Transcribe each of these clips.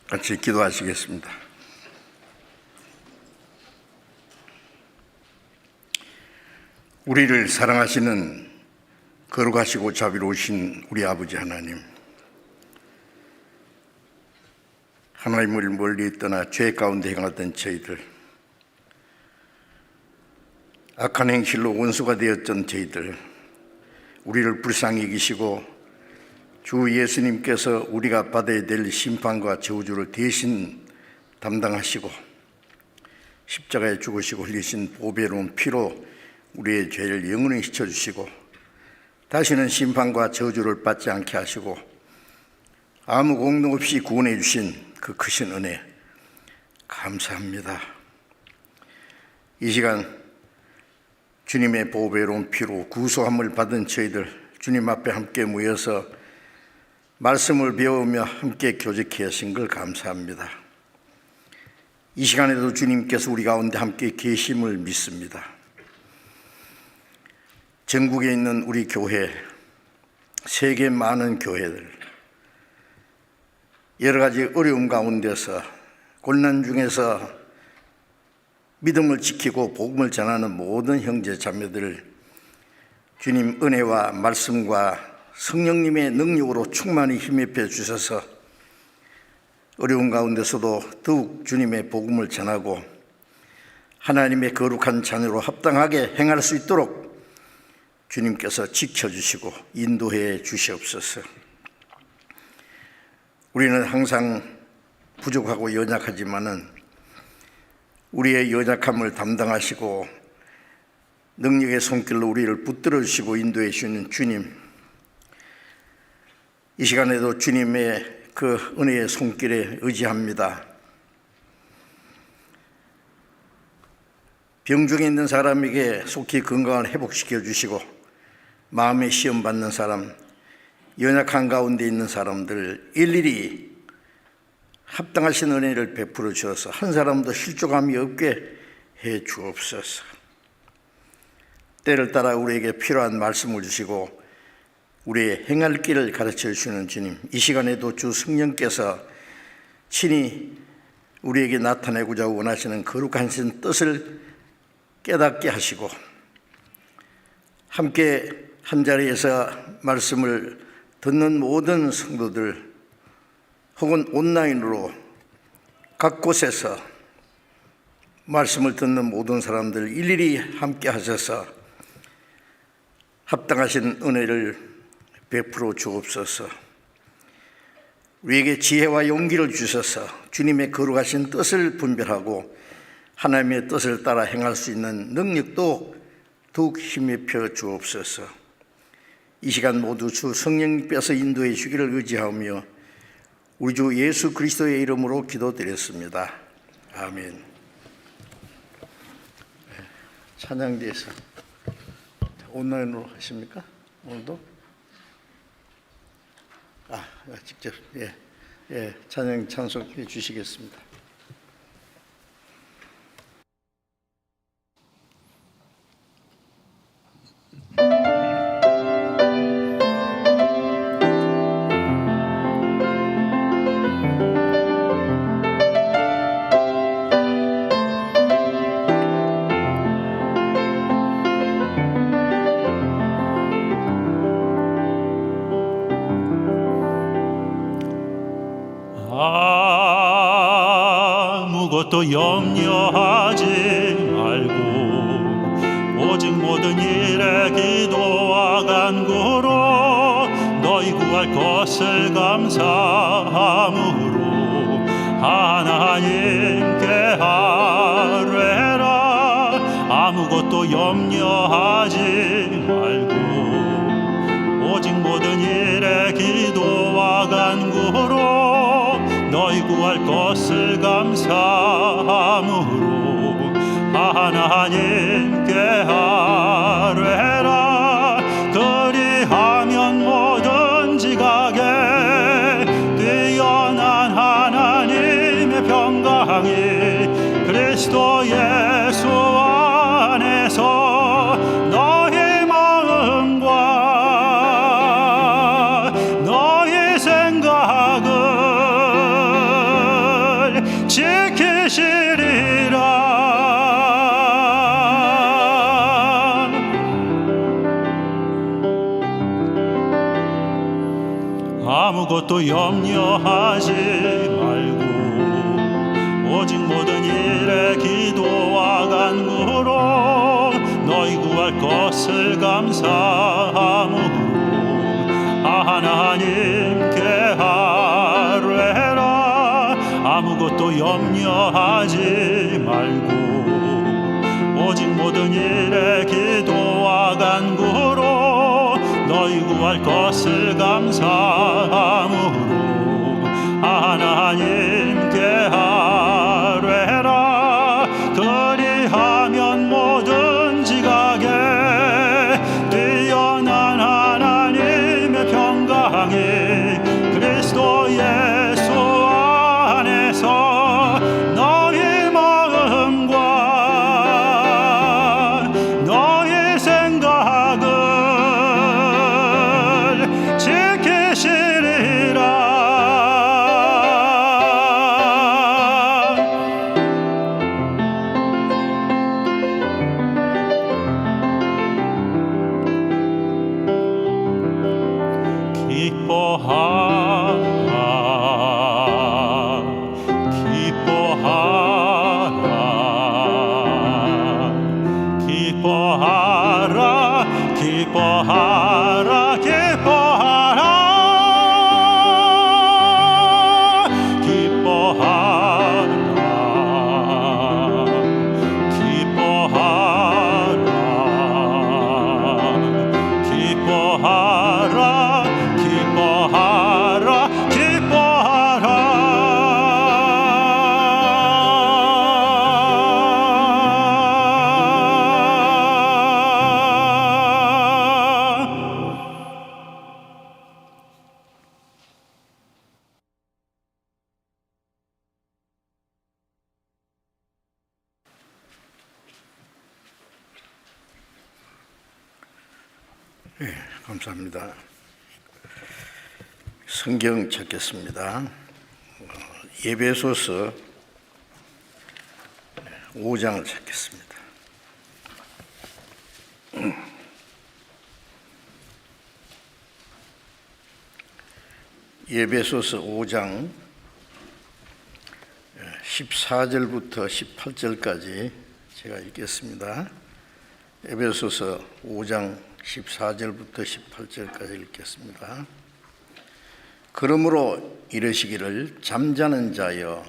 같이 기도하시겠습니다. 우리를 사랑하시는 거룩하시고 자비로우신 우리 아버지 하나님, 하나님을 멀리 떠나 죄 가운데 행하던 저희들, 악한 행실로 원수가 되었던 저희들, 우리를 불쌍히 여기시고 주 예수님께서 우리가 받아야 될 심판과 저주를 대신 담당하시고 십자가에 죽으시고 흘리신 보배로운 피로 우리의 죄를 영원히 씻어주시고 다시는 심판과 저주를 받지 않게 하시고 아무 공로 없이 구원해 주신 그 크신 은혜 감사합니다. 이 시간 주님의 보배로운 피로 구속함을 받은 저희들 주님 앞에 함께 모여서 말씀을 배우며 함께 교제케 하신 걸 감사합니다. 이 시간에도 주님께서 우리 가운데 함께 계심을 믿습니다. 전국에 있는 우리 교회, 세계 많은 교회들, 여러 가지 어려움 가운데서 고난 중에서 믿음을 지키고 복음을 전하는 모든 형제 자매들, 주님 은혜와 말씀과 성령님의 능력으로 충만히 힘입혀 주셔서 어려운 가운데서도 더욱 주님의 복음을 전하고 하나님의 거룩한 자녀로 합당하게 행할 수 있도록 주님께서 지켜주시고 인도해 주시옵소서. 우리는 항상 부족하고 연약하지만은 우리의 연약함을 담당하시고 능력의 손길로 우리를 붙들어 주시고 인도해 주시는 주님, 이 시간에도 주님의 그 은혜의 손길에 의지합니다. 병중에 있는 사람에게 속히 건강을 회복시켜 주시고 마음의 시험 받는 사람, 연약한 가운데 있는 사람들 일일이 합당하신 은혜를 베풀어 주셔서 한 사람도 실족함이 없게 해 주옵소서. 때를 따라 우리에게 필요한 말씀을 주시고 우리의 행할 길을 가르쳐 주시는 주님, 이 시간에도 주 성령께서 친히 우리에게 나타내고자 원하시는 거룩하신 뜻을 깨닫게 하시고 함께 한자리에서 말씀을 듣는 모든 성도들 혹은 온라인으로 각 곳에서 말씀을 듣는 모든 사람들 일일이 함께 하셔서 합당하신 은혜를 베풀어 주옵소서. 우리에게 지혜와 용기를 주셔서 주님의 거룩하신 뜻을 분별하고 하나님의 뜻을 따라 행할 수 있는 능력도 더욱 힘입혀 주옵소서. 이 시간 모두 주 성령님께서 인도해 주기를 의지하며 우리 주 예수 그리스도의 이름으로 기도드렸습니다. 아멘. 찬양대에서 온라인으로 하십니까? 오늘도? 직접 찬양 찬송해 주시겠습니다. 아무것도 염려하지 말고 오직 모든 일에 기도와 간구로 너희 구할 것을 감사함으로 하나님께 아뢰라. 아무것도 염려하지 말고 오직 모든 일에 기도와 간구로 너희 구할 것을 감사함으로 하나님께 아뢰라. 그리하면 뭐든지 가게 뛰어난 하나님의 평강이 그리스도 예수 안에서 너희 마음과 너희 생각을 아무것도 염려하지 말고 오직 모든 일에 기도와 간구로 너희 구할 것을 감사함으로 하나님께 아뢰라. 아무것도 염려하지 말고 오직 모든 일에 기도와 간구로 너희 구할 것을 감사함으로 하나님께 아뢰라. 그리하면 뭐든지 가게 뛰어난 하나님의 평강이 그리스도 예수 안에서 너희 마음과 너희 생각을 지키시리라. 기뻐하라, 기뻐하라, 기뻐하라, 기뻐하라, 기뻐하라, 기뻐하라, 기뻐하라, 기뻐하라. 네, 감사합니다. 성경 찾겠습니다. 에베소서 5장을 찾겠습니다. 에베소서 5장 14절부터 18절까지 제가 읽겠습니다. 에베소서 5장 14절부터 18절까지 읽겠습니다. 그러므로 이르시기를 잠자는 자여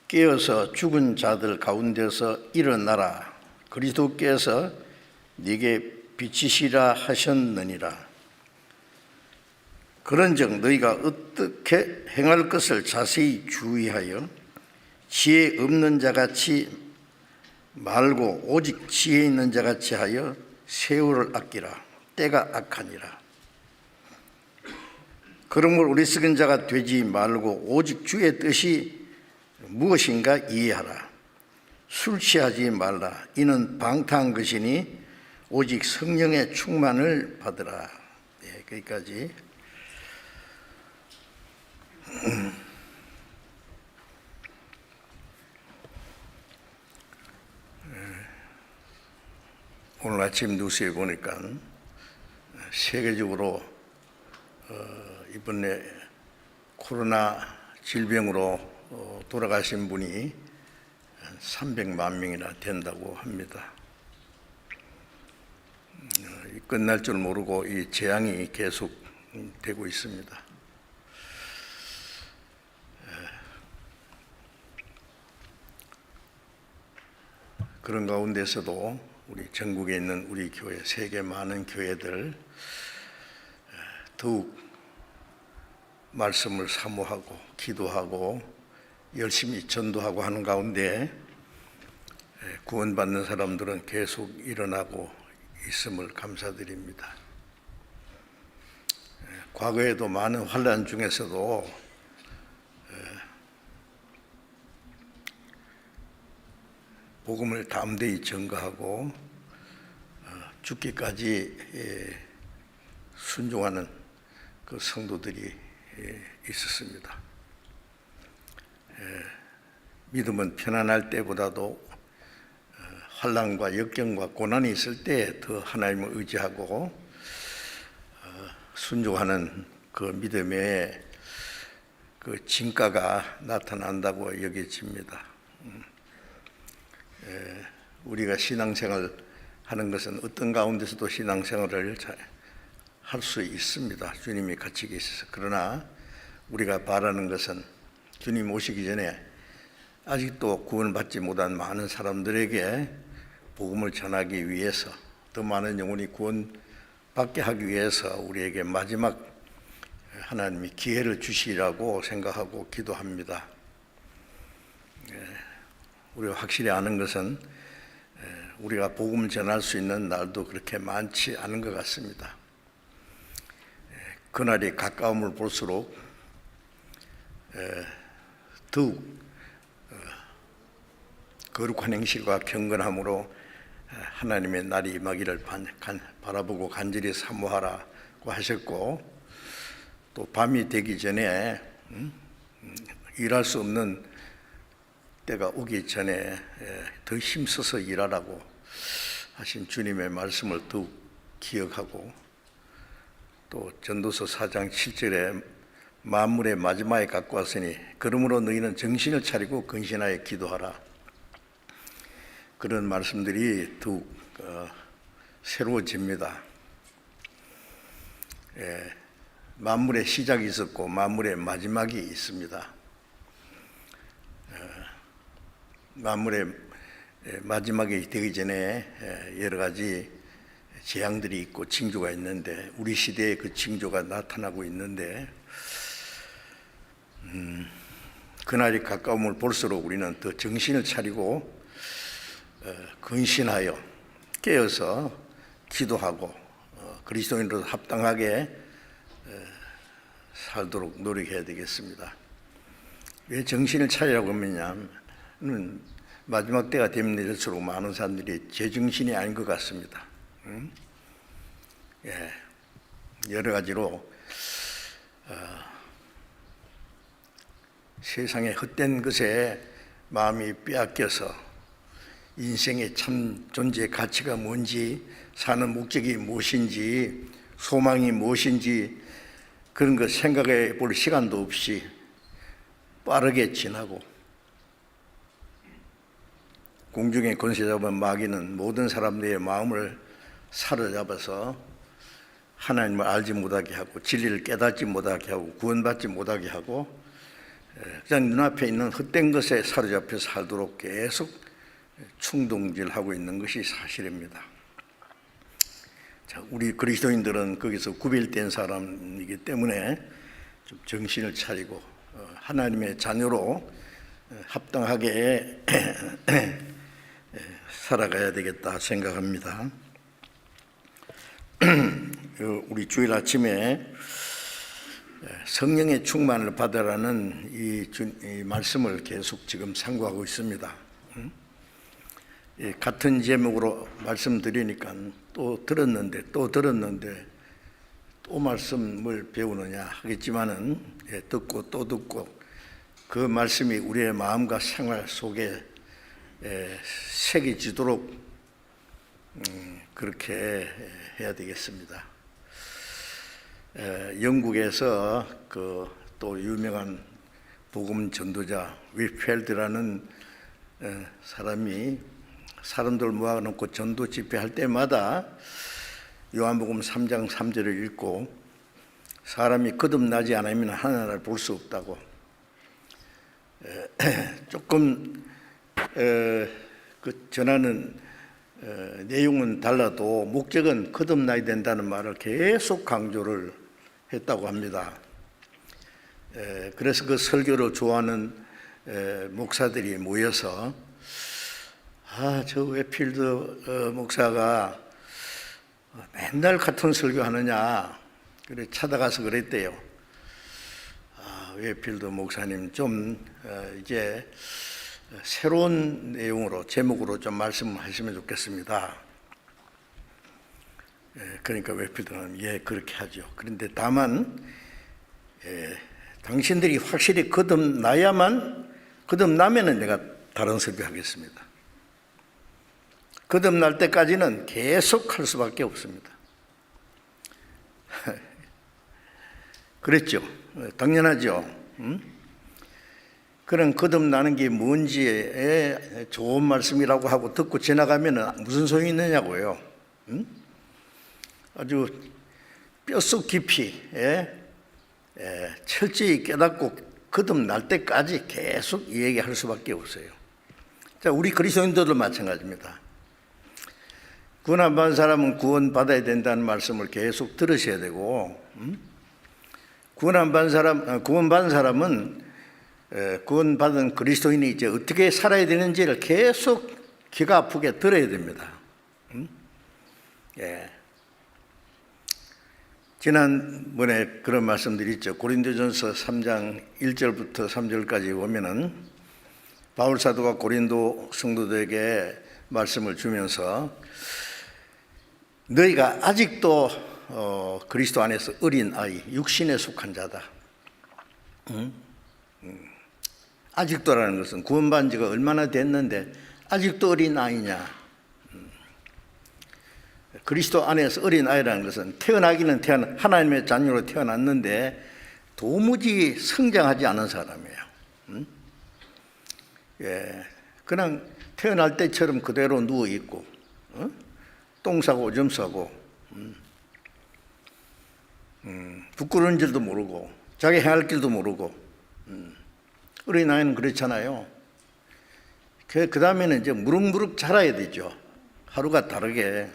깨어서 죽은 자들 가운데서 일어나라. 그리스도께서 네게 비치시라 하셨느니라. 그런즉 너희가 어떻게 행할 것을 자세히 주의하여 지혜 없는 자같이 말고 오직 지혜 있는 자같이 하여 세월을 아끼라. 때가 악하니라. 그러므로 어리석은 자가 되지 말고 오직 주의 뜻이 무엇인가 이해하라. 술 취하지 말라. 이는 방탕한 것이니 오직 성령의 충만을 받으라. 네, 거기까지. 오늘 아침 뉴스에 보니까 세계적으로 이번에 코로나 질병으로 돌아가신 분이 300만 명이나 된다고 합니다. 끝날 줄 모르고 이 재앙이 계속 되고 있습니다. 그런 가운데서도 우리 전국에 있는 우리 교회, 세계 많은 교회들 더욱 말씀을 사모하고 기도하고 열심히 전도하고 하는 가운데 구원받는 사람들은 계속 일어나고 있음을 감사드립니다. 과거에도 많은 환난 중에서도 복음을 담대히 전가하고 죽기까지 순종하는 그 성도들이 있었습니다. 믿음은 편안할 때보다도 환난과 역경과 고난이 있을 때 더 하나님을 의지하고 순종하는 그 믿음의 그 진가가 나타난다고 여겨집니다. 우리가 신앙생활 하는 것은 어떤 가운데서도 신앙생활을 할 수 있습니다. 주님이 같이 계셔서. 그러나 우리가 바라는 것은 주님 오시기 전에 아직도 구원받지 못한 많은 사람들에게 복음을 전하기 위해서, 더 많은 영혼이 구원받게 하기 위해서 우리에게 마지막 하나님이 기회를 주시라고 생각하고 기도합니다. 우리가 확실히 아는 것은 우리가 복음을 전할 수 있는 날도 그렇게 많지 않은 것 같습니다. 그날이 가까움을 볼수록 더욱 거룩한 행실과 경건함으로 하나님의 날이 임하기를 바라보고 간절히 사모하라고 하셨고, 또 밤이 되기 전에 일할 수 없는 때가 오기 전에 더 힘써서 일하라고 하신 주님의 말씀을 더욱 기억하고, 또 전도서 4장 7절에 만물의 마지막에 갖고 왔으니 그러므로 너희는 정신을 차리고 근신하여 기도하라. 그런 말씀들이 더욱 새로워집니다. 만물의 시작이 있었고 만물의 마지막이 있습니다. 만물의 마지막이 되기 전에 여러 가지 재앙들이 있고 징조가 있는데, 우리 시대에 그 징조가 나타나고 있는데, 그날이 가까움을 볼수록 우리는 더 정신을 차리고 근신하여 깨어서 기도하고 그리스도인으로 합당하게 살도록 노력해야 되겠습니다. 왜 정신을 차리라고 하냐면 마지막 때가 되면 될수록 많은 사람들이 제정신이 아닌 것 같습니다. 여러 가지로 세상의 헛된 것에 마음이 빼앗겨서 인생의 참 존재의 가치가 뭔지, 사는 목적이 무엇인지, 소망이 무엇인지 그런 것 생각해 볼 시간도 없이 빠르게 지나고, 공중의 권세 잡은 마귀는 모든 사람들의 마음을 사로잡아서 하나님을 알지 못하게 하고 진리를 깨닫지 못하게 하고 구원받지 못하게 하고 그냥 눈앞에 있는 헛된 것에 사로잡혀 살도록 계속 충동질하고 있는 것이 사실입니다. 자, 우리 그리스도인들은 거기서 구별된 사람이기 때문에 좀 정신을 차리고 하나님의 자녀로 합당하게 살아가야 되겠다 생각합니다. 우리 주일 아침에 성령의 충만을 받으라는 이 말씀을 계속 지금 상고하고 있습니다. 같은 제목으로 말씀드리니까 또 들었는데 또 말씀을 배우느냐 하겠지만은 듣고 또 듣고 그 말씀이 우리의 마음과 생활 속에 새겨지도록 그렇게 해야 되겠습니다. 영국에서 그 또 유명한 복음 전도자 위펠드라는 사람이 사람들 모아놓고 전도 집회할 때마다 요한복음 3장 3절을 읽고, 사람이 거듭나지 않으면 하나님을 볼 수 없다고, 조금 그 전하는 내용은 달라도 목적은 거듭나야 된다는 말을 계속 강조를 했다고 합니다. 그래서 그 설교를 좋아하는 목사들이 모여서 저 웨필드 목사가 맨날 같은 설교하느냐 그래 찾아가서 그랬대요. 웨필드 목사님 좀 이제 새로운 내용으로 제목으로 좀 말씀하시면 좋겠습니다. 그러니까 웨필드는 그렇게 하죠. 그런데 다만 당신들이 확실히 거듭나면은 내가 다른 설교하겠습니다. 거듭날 때까지는 계속 할 수밖에 없습니다. 그랬죠. 당연하죠. 그런 거듭나는 게 뭔지에 좋은 말씀이라고 하고 듣고 지나가면 무슨 소용이 있느냐고요. 아주 뼛속 깊이 철저히 깨닫고 거듭날 때까지 계속 이 얘기할 수밖에 없어요. 자, 우리 그리스도인들도 마찬가지입니다. 구원 안 받은 사람은 구원받아야 된다는 말씀을 계속 들으셔야 되고, 구원받은 사람은 구원받은 그리스도인이 이제 어떻게 살아야 되는지를 계속 귀가 아프게 들어야 됩니다. 지난번에 그런 말씀드렸죠. 고린도전서 3장 1절부터 3절까지 보면은 바울 사도가 고린도 성도들에게 말씀을 주면서 너희가 아직도 그리스도 안에서 어린 아이, 육신에 속한 자다. 아직도라는 것은 구원받은 지가 얼마나 됐는데 아직도 어린 아이냐. 그리스도 안에서 어린 아이라는 것은 태어나기는 하나님의 자녀로 태어났는데 도무지 성장하지 않은 사람이에요. 그냥 태어날 때처럼 그대로 누워있고 똥 싸고 오줌 싸고 부끄러운 줄도 모르고 자기 행할 길도 모르고 어린 아이는 그렇잖아요. 그 다음에는 이제 무럭무럭 자라야 되죠. 하루가 다르게.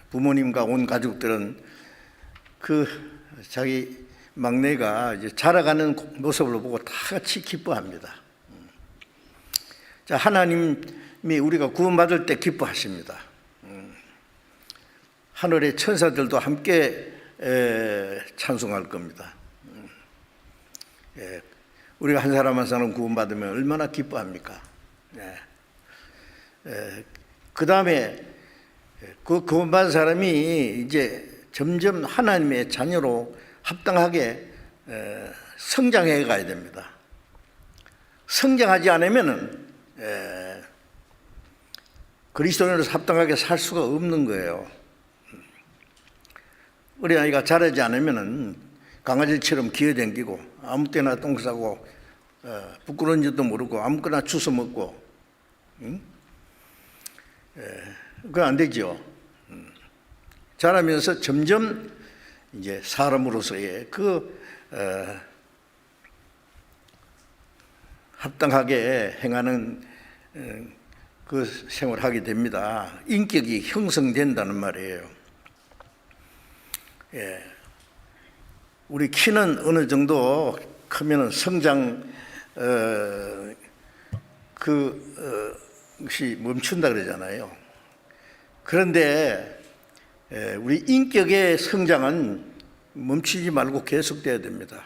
부모님과 온 가족들은 그 자기 막내가 이제 자라가는 모습을 보고 다 같이 기뻐합니다. 자, 하나님이 우리가 구원받을 때 기뻐하십니다. 하늘의 천사들도 함께 찬송할 겁니다. 우리가 한 사람 한 사람 구원받으면 얼마나 기뻐합니까? 그 다음에 그 구원받은 사람이 이제 점점 하나님의 자녀로 합당하게 성장해 가야 됩니다. 성장하지 않으면은 그리스도인으로서 합당하게 살 수가 없는 거예요. 어린아이가 자라지 않으면은 강아지처럼 기어다니고 아무 때나 똥 싸고 부끄러운 줄도 모르고 아무거나 주워 먹고 그건 안 되죠. 자라면서 점점 이제 사람으로서의 합당하게 행하는 그 생활을 하게 됩니다. 인격이 형성된다는 말이에요. 우리 키는 어느 정도 크면은 성장 것이 멈춘다 그러잖아요. 그런데 우리 인격의 성장은 멈추지 말고 계속돼야 됩니다.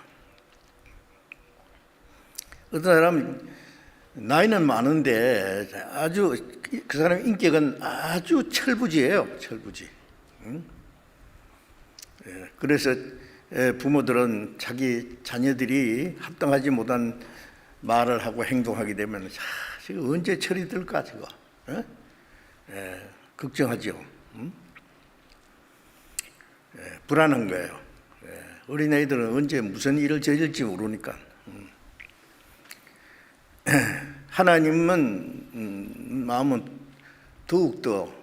어떤 사람은 나이는 많은데 아주 그 사람 인격은 아주 철부지예요. 철부지. 그래서 부모들은 자기 자녀들이 합당하지 못한 말을 하고 행동하게 되면 지금 언제 철이 들까 저거 걱정하죠. 불안한 거예요. 어린아이들은 언제 무슨 일을 저질지 모르니까. 하나님은 마음은 더욱더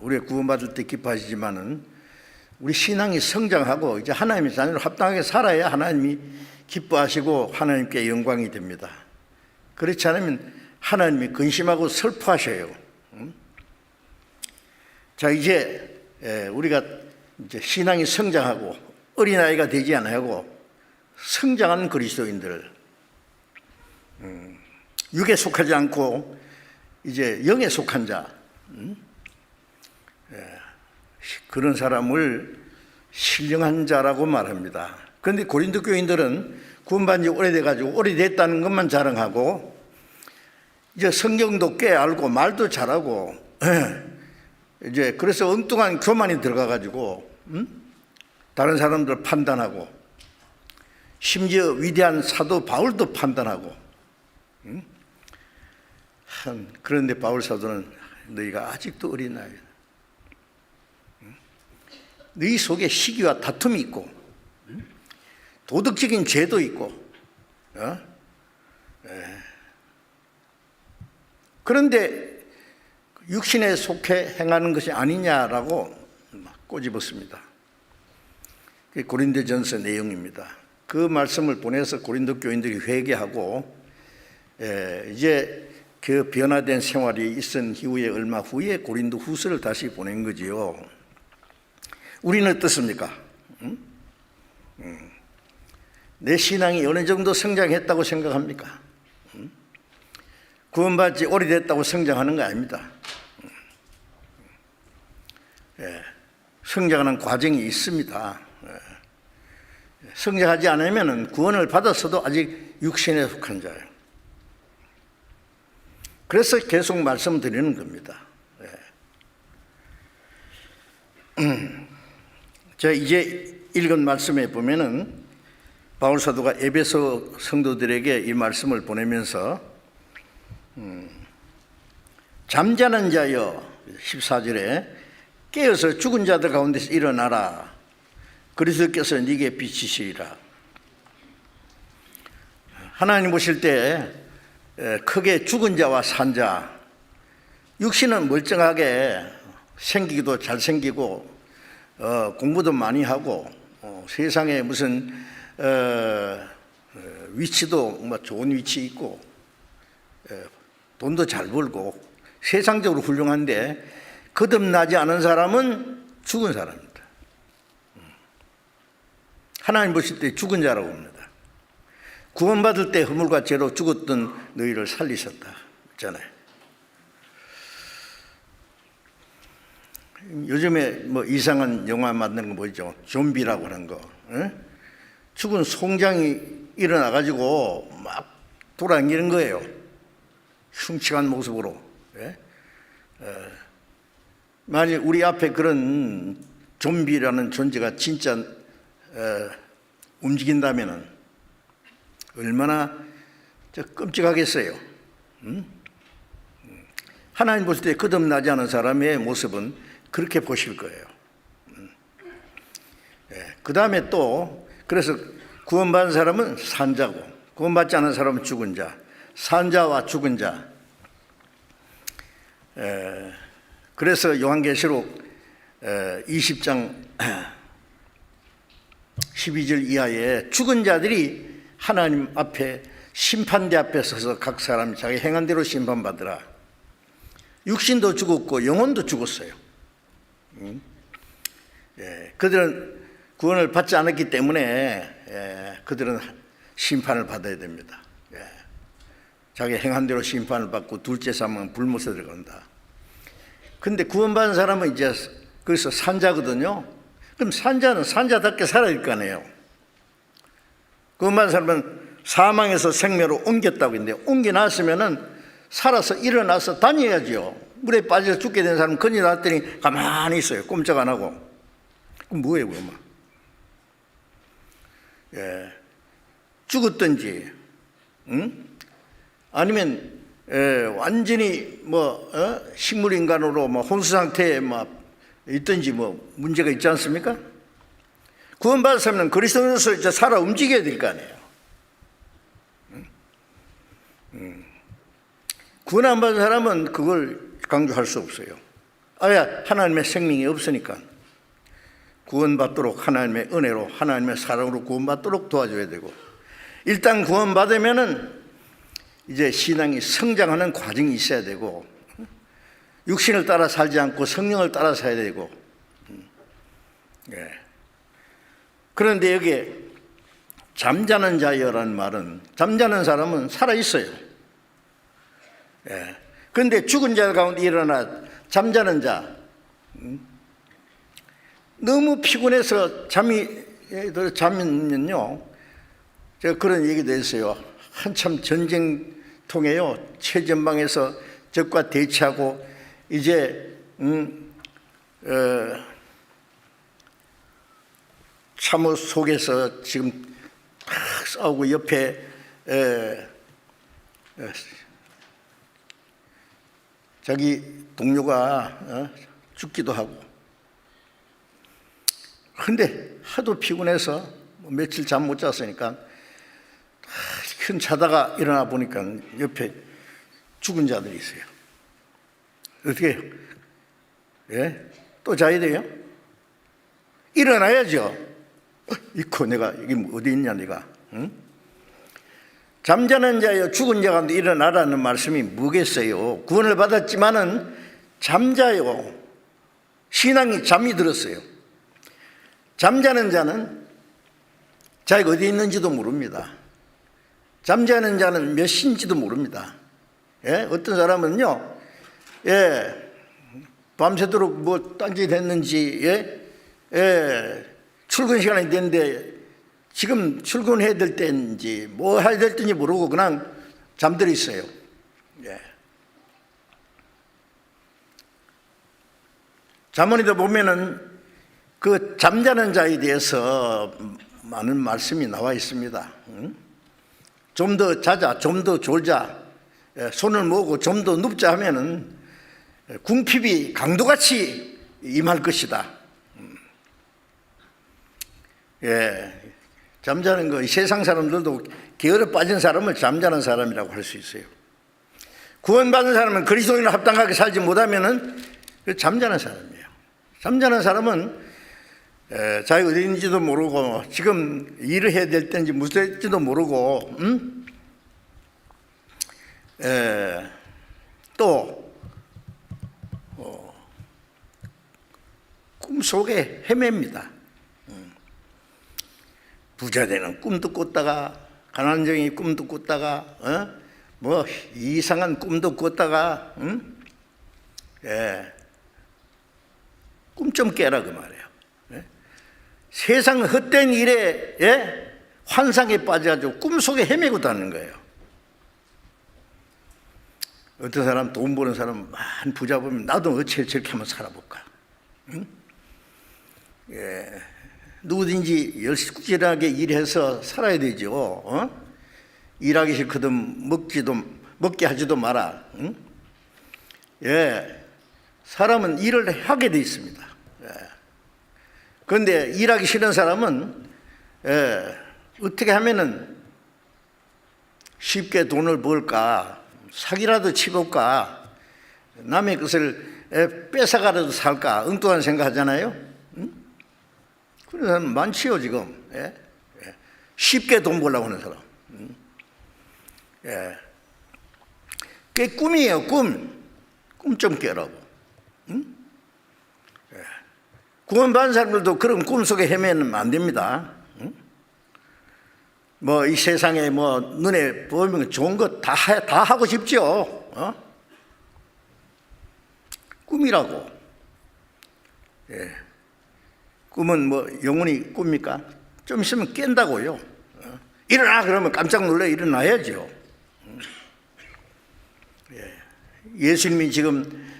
우리가 구원받을 때 기뻐하시지만은 우리 신앙이 성장하고 이제 하나님의 자녀로 합당하게 살아야 하나님이 기뻐하시고 하나님께 영광이 됩니다. 그렇지 않으면 하나님이 근심하고 슬퍼하셔요. 자, 이제 우리가 이제 신앙이 성장하고 어린아이가 되지 않고 성장하는 그리스도인들, 육에 속하지 않고 이제 영에 속한 자, 그런 사람을 신령한 자라고 말합니다. 그런데 고린도 교인들은 구원받은 지 오래돼가지고 오래됐다는 것만 자랑하고 이제 성경도 꽤 알고 말도 잘하고 이제 그래서 엉뚱한 교만이 들어가가지고 다른 사람들 판단하고 심지어 위대한 사도 바울도 판단하고 그런데 바울 사도는 너희가 아직도 어린아이다. 너희 속에 시기와 다툼이 있고 도덕적인 죄도 있고 그런데 육신에 속해 행하는 것이 아니냐라고 꼬집었습니다. 그게 고린도전서 내용입니다. 그 말씀을 보내서 고린도 교인들이 회개하고 이제 그 변화된 생활이 있은 이후에 얼마 후에 고린도 후서를 다시 보낸 거지요. 우리는 어떻습니까? 내 신앙이 어느 정도 성장했다고 생각합니까? 구원받지 오래됐다고 성장하는 거 아닙니다. 성장하는 과정이 있습니다. 성장하지 않으면 구원을 받았어도 아직 육신에 속한 자예요. 그래서 계속 말씀드리는 겁니다. 자, 이제 읽은 말씀에 보면은 바울 사도가 에베소 성도들에게 이 말씀을 보내면서 잠자는 자여 14절에 깨어서 죽은 자들 가운데서 일어나라. 그리스도께서 네게 비치시리라. 하나님 보실 때 크게 죽은 자와 산 자, 육신은 멀쩡하게 생기기도 잘생기고 공부도 많이 하고 세상에 무슨 위치도 뭐 좋은 위치 있고 돈도 잘 벌고 세상적으로 훌륭한데 거듭나지 않은 사람은 죽은 사람입니다. 하나님 보실 때 죽은 자라고 합니다. 구원받을 때 허물과 죄로 죽었던 너희를 살리셨다 했잖아요. 요즘에 뭐 이상한 영화 만드는 거 보이죠? 좀비라고 하는 거. 죽은 송장이 일어나가지고 막 돌아다니는 거예요. 흉측한 모습으로. 만약 우리 앞에 그런 좀비라는 존재가 진짜 움직인다면 얼마나 끔찍하겠어요. 하나님 보실 때 거듭나지 않은 사람의 모습은 그렇게 보실 거예요. 그 다음에 또 그래서 구원받은 사람은 산자고 구원받지 않은 사람은 죽은 자, 산자와 죽은 자. 그래서 요한계시록 20장 12절 이하에 죽은 자들이 하나님 앞에 심판대 앞에 서서 각 사람이 자기 행한 대로 심판받으라. 육신도 죽었고 영혼도 죽었어요. 그들은 구원을 받지 않았기 때문에 그들은 심판을 받아야 됩니다. 자기 행한 대로 심판을 받고 둘째 사망은 불못에 들어간다. 근데 구원받은 사람은 이제 거기서 산자거든요. 그럼 산자는 산자답게 살아야 될 거 아니에요. 구원받은 사람은 사망에서 생명으로 옮겼다고 했는데 옮겨놨으면은 살아서 일어나서 다녀야죠. 물에 빠져서 죽게 된 사람은 건져 놨더니 가만히 있어요. 꼼짝 안 하고. 그럼 뭐예요, 그러면? 죽었든지, 아니면 완전히 뭐 식물인간으로 뭐 혼수 상태에 뭐 있든지 뭐 문제가 있지 않습니까? 구원받은 사람은 그리스도인으로서 이제 살아 움직여야 될 거 아니에요. 구원 안 받은 사람은 그걸 강조할 수 없어요. 아예 하나님의 생명이 없으니까 구원받도록 하나님의 은혜로 하나님의 사랑으로 구원받도록 도와줘야 되고, 일단 구원받으면은 이제 신앙이 성장하는 과정이 있어야 되고, 육신을 따라 살지 않고 성령을 따라 살아야 되고. 그런데 여기에 잠자는 자여라는 말은 잠자는 사람은 살아있어요. 그런데 죽은 자 가운데 일어나 잠자는 자, 너무 피곤해서 잠이 자면요, 제가 그런 얘기도 했어요. 한참 전쟁통에요, 최전방에서 적과 대치하고 이제 참호 속에서 지금 막 싸우고 옆에 자기 동료가 죽기도 하고, 근데 하도 피곤해서 며칠 잠 못 잤으니까 큰 자다가 일어나 보니까 옆에 죽은 자들이 있어요. 어떻게 해요? 예? 또 자야 돼요? 일어나야죠. 이코 내가 여기 어디 있냐 내가. 응? 잠자는 자여 죽은 자 가운데 일어나라는 말씀이 뭐겠어요? 구원을 받았지만은 잠자요. 신앙이 잠이 들었어요. 잠자는 자는 자기가 어디 있는지도 모릅니다. 잠자는 자는 몇 시인지도 모릅니다. 예? 어떤 사람은요, 예, 밤새도록 뭐 딴짓 했는지, 출근 시간이 됐는데 지금 출근해야 될 때인지 뭐 해야 될 때인지 모르고 그냥 잠들어 있어요. 예. 잠언에도 보면은 그 잠자는 자에 대해서 많은 말씀이 나와 있습니다. 좀 더 자자, 좀 더 졸자, 손을 모으고 좀 더 눕자 하면은 궁핍이 강도같이 임할 것이다. 예, 잠자는 거, 세상 사람들도 게으르 빠진 사람을 잠자는 사람이라고 할 수 있어요. 구원받은 사람은 그리스도인과 합당하게 살지 못하면은 잠자는 사람이에요. 잠자는 사람은 자기가 어디 있는지도 모르고 지금 일을 해야 될 때인지 무슨 될지도 모르고 또 꿈속에 헤맵니다. 부자되는 꿈도 꿨다가 가난쟁이 꿈도 꿨다가 뭐 이상한 꿈도 꿨다가 꿈 좀 깨라 그 말이에요. 세상 헛된 일에 환상에 빠져가지고 꿈속에 헤매고 다니는 거예요. 어떤 사람 돈 버는 사람 많은 부자 보면 나도 어째 저렇게 한번 살아볼까. 응? 누구든지 열심히 일해서 살아야 되죠. 일하기 싫거든 먹게 하지도 마라. 응? 사람은 일을 하게 돼 있습니다. 그런데 일하기 싫은 사람은 어떻게 하면은 쉽게 돈을 벌까, 사기라도 치볼까, 남의 것을 뺏어가라도 살까 엉뚱한 생각 하잖아요. 그런 사람 많지요 지금. 쉽게 돈 벌려고 하는 사람. 그게 꿈이에요. 꿈 좀 깨라고. 구원받은 사람들도 그런 꿈속에 헤매면 안 됩니다. 뭐 이 세상에 뭐 눈에 보이면 좋은 거 다 하고 싶죠. 꿈이라고. 꿈은 뭐 영원히 꿉니까? 좀 있으면 깬다고요. 일어나 그러면 깜짝 놀라 일어나야죠. 예수님이 지금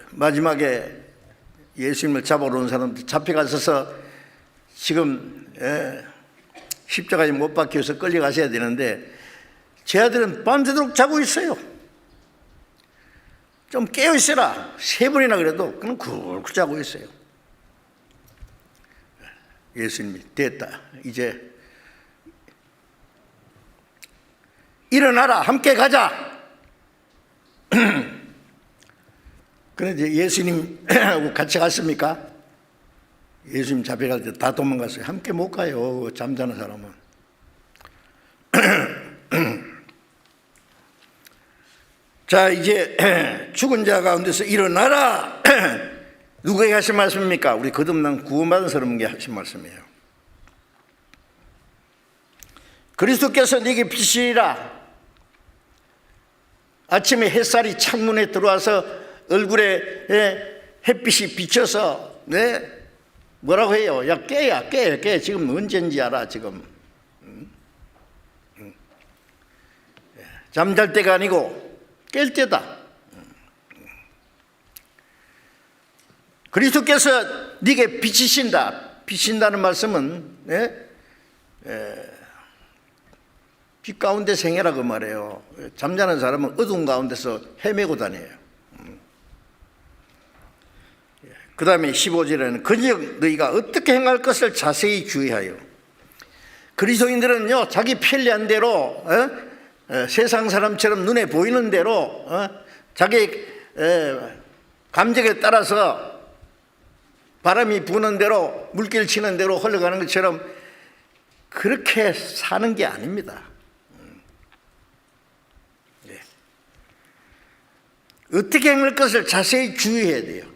마지막에 예수님을 잡아러 온 사람들 잡혀가셔서 지금 십자가에 못 박혀서 끌려가셔야 되는데 제 아들은 밤새도록 자고 있어요. 좀 깨어있어라. 3번이나 그래도 그냥 굴굴 자고 있어요. 예수님이 됐다. 이제 일어나라. 함께 가자. 그런데 예수님하고 같이 갔습니까? 예수님 잡혀갈 때 다 도망갔어요. 함께 못 가요. 잠자는 사람은. 자, 이제 죽은 자 가운데서 일어나라. 누구에게 하신 말씀입니까? 우리 거듭난 구원받은 사람에게 하신 말씀이에요. 그리스도께서 네게 빛이라. 아침에 햇살이 창문에 들어와서 얼굴에 햇빛이 비쳐서 뭐라고 해요? 야 깨. 지금 언제인지 알아 지금. 잠잘 때가 아니고 깰 때다. 그리스도께서 네게 비치신다. 비친다는 말씀은 빛 가운데 생애라고 말해요. 잠자는 사람은 어두운 가운데서 헤매고 다녀요. 그 다음에 15절에는 그저 너희가 어떻게 행할 것을 자세히 주의하여. 그리스도인들은요, 자기 편리한 대로 세상 사람처럼 눈에 보이는 대로 자기 감정에 따라서 바람이 부는 대로 물길 치는 대로 흘러가는 것처럼 그렇게 사는 게 아닙니다. 네. 어떻게 행할 것을 자세히 주의해야 돼요.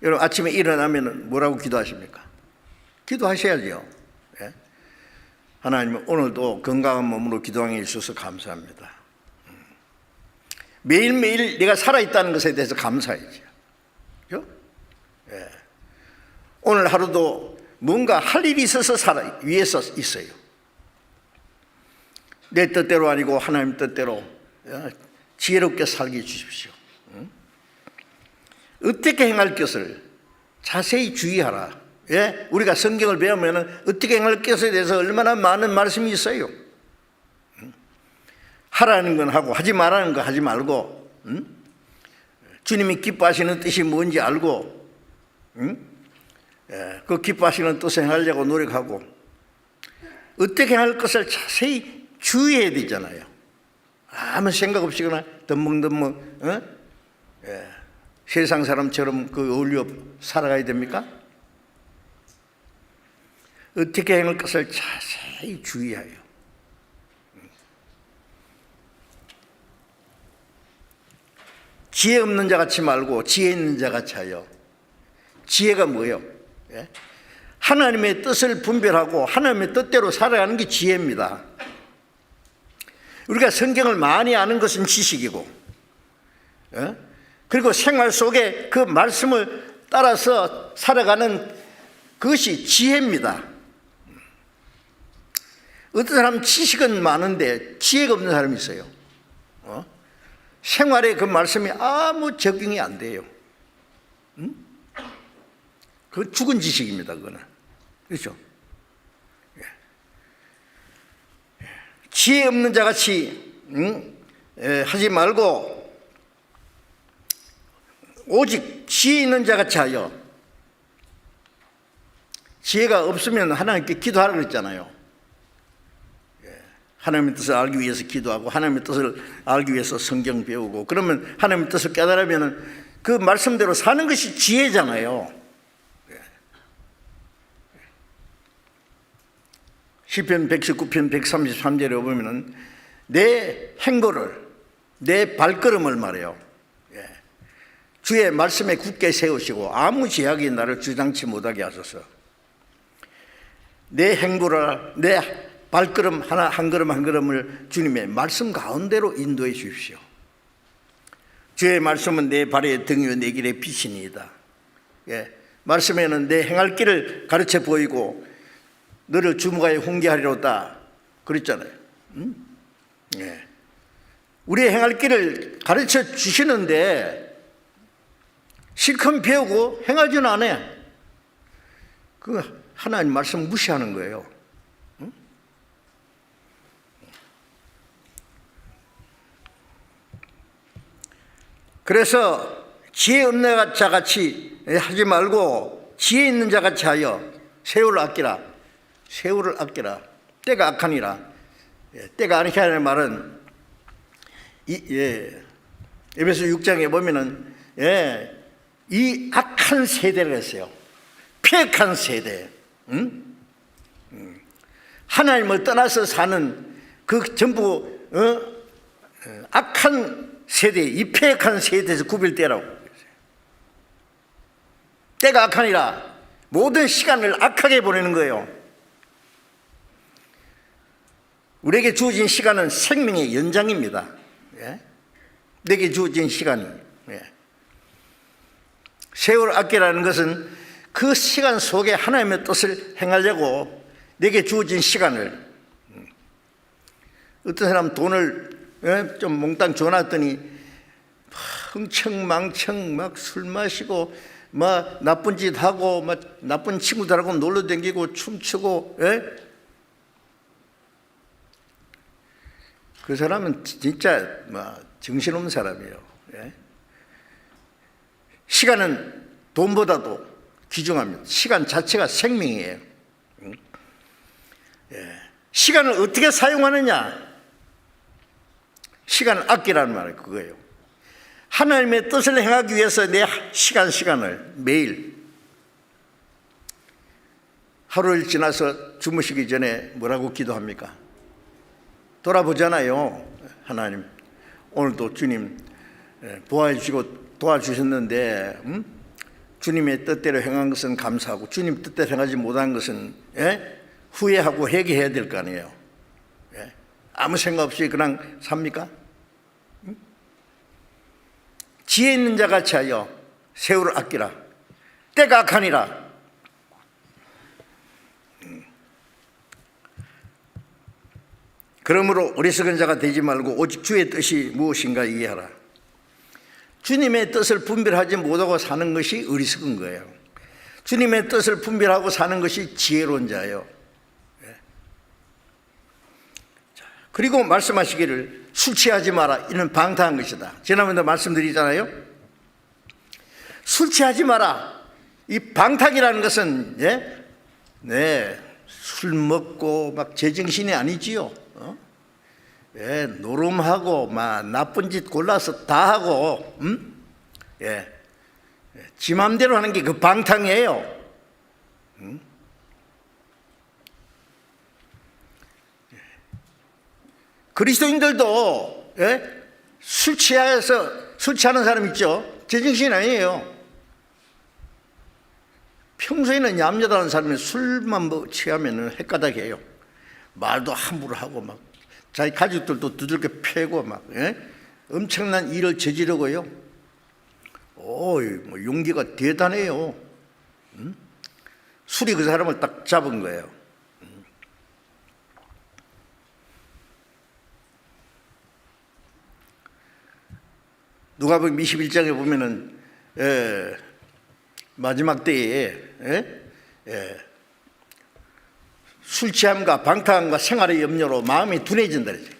여러분 아침에 일어나면 뭐라고 기도하십니까? 기도하셔야죠. 예? 하나님 오늘도 건강한 몸으로 기도하게 해주셔서 감사합니다. 매일매일 내가 살아있다는 것에 대해서 감사해야죠. 그렇죠? 예. 오늘 하루도 뭔가 할 일이 있어서 위해서 있어요. 내 뜻대로 아니고 하나님 뜻대로 지혜롭게 살게 해주십시오. 어떻게 행할 것을 자세히 주의하라. 예? 우리가 성경을 배우면 어떻게 행할 것에 대해서 얼마나 많은 말씀이 있어요. 하라는 건 하고 하지 말라는 거 하지 말고, 주님이 기뻐하시는 뜻이 뭔지 알고, 예, 그 기뻐하시는 뜻을 행하려고 노력하고, 어떻게 할 것을 자세히 주의해야 되잖아요. 아무 생각 없이 그냥 덤벙덤벙 예, 세상 사람처럼 그 어울려 살아가야 됩니까? 어떻게 행할 것을 자세히 주의하여. 지혜 없는 자 같이 말고 지혜 있는 자 같이 하여. 지혜가 뭐예요? 예? 하나님의 뜻을 분별하고 하나님의 뜻대로 살아가는 게 지혜입니다. 우리가 성경을 많이 아는 것은 지식이고, 예? 그리고 생활 속에 그 말씀을 따라서 살아가는 그것이 지혜입니다. 어떤 사람은 지식은 많은데 지혜가 없는 사람이 있어요. 생활에 그 말씀이 아무 적용이 안 돼요. 그건 죽은 지식입니다. 그거는. 그렇죠? 지혜 없는 자같이 하지 말고 오직 지혜 있는 자같이 하여. 지혜가 없으면 하나님께 기도하라고 그랬잖아요. 하나님의 뜻을 알기 위해서 기도하고 하나님의 뜻을 알기 위해서 성경 배우고, 그러면 하나님의 뜻을 깨달으면 그 말씀대로 사는 것이 지혜잖아요. 시편 119편 133절에 보면은 내 행보를, 내 발걸음을 말해요. 주의 말씀에 굳게 세우시고 아무 제약이 나를 주장치 못하게 하소서. 내 행보를, 내 발걸음 한 걸음 한 걸음을 주님의 말씀 가운데로 인도해 주십시오. 주의 말씀은 내 발의 등이요 내 길의 빛이니이다. 예, 말씀에는 내 행할 길을 가르쳐 보이고 너를 주무가에 훈계하리로다 그랬잖아요. 예. 우리의 행할 길을 가르쳐 주시는데 실컷 배우고 행하지는 않아요. 그 하나님 말씀 무시하는 거예요. 그래서 지혜 없는 자같이 하지 말고 지혜 있는 자같이 하여 세월을 아끼라. 세월을 아끼라. 때가 악하니라. 때가 악하니라는 말은 에베소 6장에 보면은 이 악한 세대를 했어요. 폐역한 세대. 하나님을 떠나서 사는 그 전부 악한 세대, 이 폐역한 세대에서 구별되라고. 때가 악하니라. 모든 시간을 악하게 보내는 거예요. 우리에게 주어진 시간은 생명의 연장입니다. 내게 주어진 시간이. 세월 아끼라는 것은 그 시간 속에 하나님의 뜻을 행하려고 내게 주어진 시간을. 어떤 사람 돈을 좀 몽땅 줘놨더니 흥청망청 막 술 마시고 막 나쁜 짓 하고 막 나쁜 친구들하고 놀러 다니고 춤추고. 그 사람은 진짜 정신없는 사람이에요. 시간은 돈보다도 귀중합니다. 시간 자체가 생명이에요. 시간을 어떻게 사용하느냐? 시간을 아끼라는 말이 그거예요. 하나님의 뜻을 행하기 위해서 내 시간을 매일 하루를 지나서 주무시기 전에 뭐라고 기도합니까? 돌아보잖아요. 하나님, 오늘도 주님 보아주시고 도와주셨는데 주님의 뜻대로 행한 것은 감사하고 주님 뜻대로 행하지 못한 것은 후회하고 회개해야 될 거 아니에요. 아무 생각 없이 그냥 삽니까? 지혜 있는 자 같이 하여 세월을 아끼라. 때가 악하니라. 그러므로 어리석은 자가 되지 말고 오직 주의 뜻이 무엇인가 이해하라. 주님의 뜻을 분별하지 못하고 사는 것이 어리석은 거예요. 주님의 뜻을 분별하고 사는 것이 지혜로운 자예요. 그리고 말씀하시기를 술 취하지 마라. 이는 방탕한 것이다. 지난번에도 말씀드리잖아요. 술 취하지 마라. 이 방탕이라는 것은 술 먹고 막 제정신이 아니지요. 노름하고 막 나쁜 짓 골라서 다 하고 지 맘대로 하는 게 그 방탕이에요. 그리스도인들도 술 취하는 사람 있죠. 제정신 아니에요. 평소에는 얌전한 사람이 술만 취하면 헷가닥해요. 말도 함부로 하고 막 자기 가족들도 두들겨 패고 막 엄청난 일을 저지르고요. 뭐 용기가 대단해요. 술이 그 사람을 딱 잡은 거예요. 누가복음 21장에 보면은 마지막 때에 술 취함과 방탕함과 생활의 염려로 마음이 둔해진다 그러죠.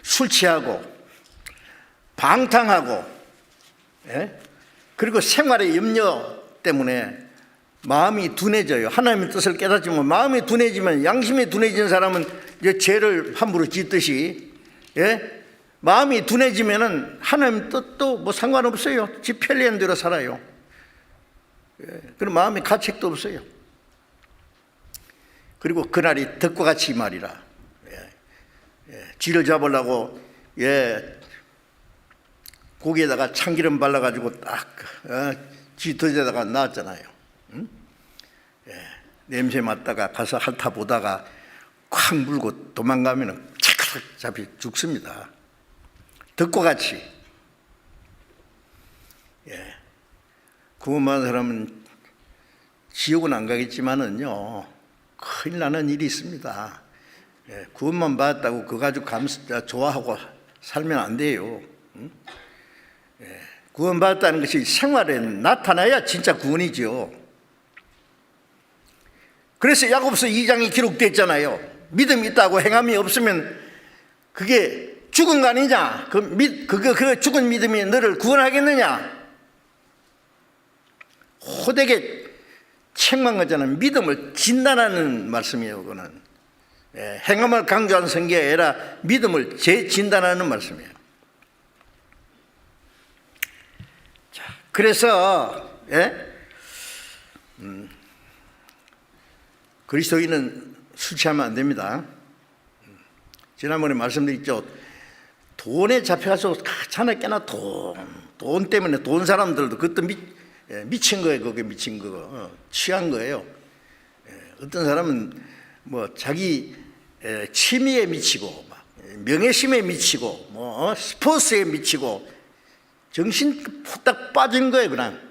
술 취하고 방탕하고 그리고 생활의 염려 때문에 마음이 둔해져요. 하나님의 뜻을 깨닫지만 마음이 둔해지면, 양심이 둔해진 사람은 이제 죄를 함부로 짓듯이 마음이 둔해지면은 하나님 뜻도 뭐 상관없어요. 지 편리한 대로 살아요. 그럼 마음에 가책도 없어요. 그리고 그날이 덕과 같이 말이라. 쥐를 잡으려고 고기에다가 참기름 발라가지고 딱 쥐 덫에다가 놨잖아요. 냄새 맡다가 가서 핥아보다가 콱 물고 도망가면 착착 잡히 죽습니다. 덕과 같이. 구원받은 사람은 지옥은 안 가겠지만은요, 큰일 나는 일이 있습니다. 구원만 받았다고 그 가지고 좋아하고 살면 안 돼요. 구원받았다는 것이 생활에 나타나야 진짜 구원이죠. 그래서 야고보서 2장이 기록됐잖아요. 믿음이 있다고 행함이 없으면 그게 죽은 거 아니냐? 그 죽은 믿음이 너를 구원하겠느냐? 호되게 책망 거잖아요. 믿음을 진단하는 말씀이에요. 그거는 행함을 강조하는 성경이 아니라 믿음을 재진단하는 말씀이에요. 자, 그래서 그리스도인은 술 취하면 안 됩니다. 지난번에 말씀드렸죠. 돈에 잡혀가서 자네 깨나 돈 때문에 돈 사람들도 그것도 미친 거예요. 그게 미친 거 취한 거예요. 어떤 사람은 뭐 자기 취미에 미치고 명예심에 미치고 뭐 스포츠에 미치고 정신 푹딱 빠진 거예요. 그냥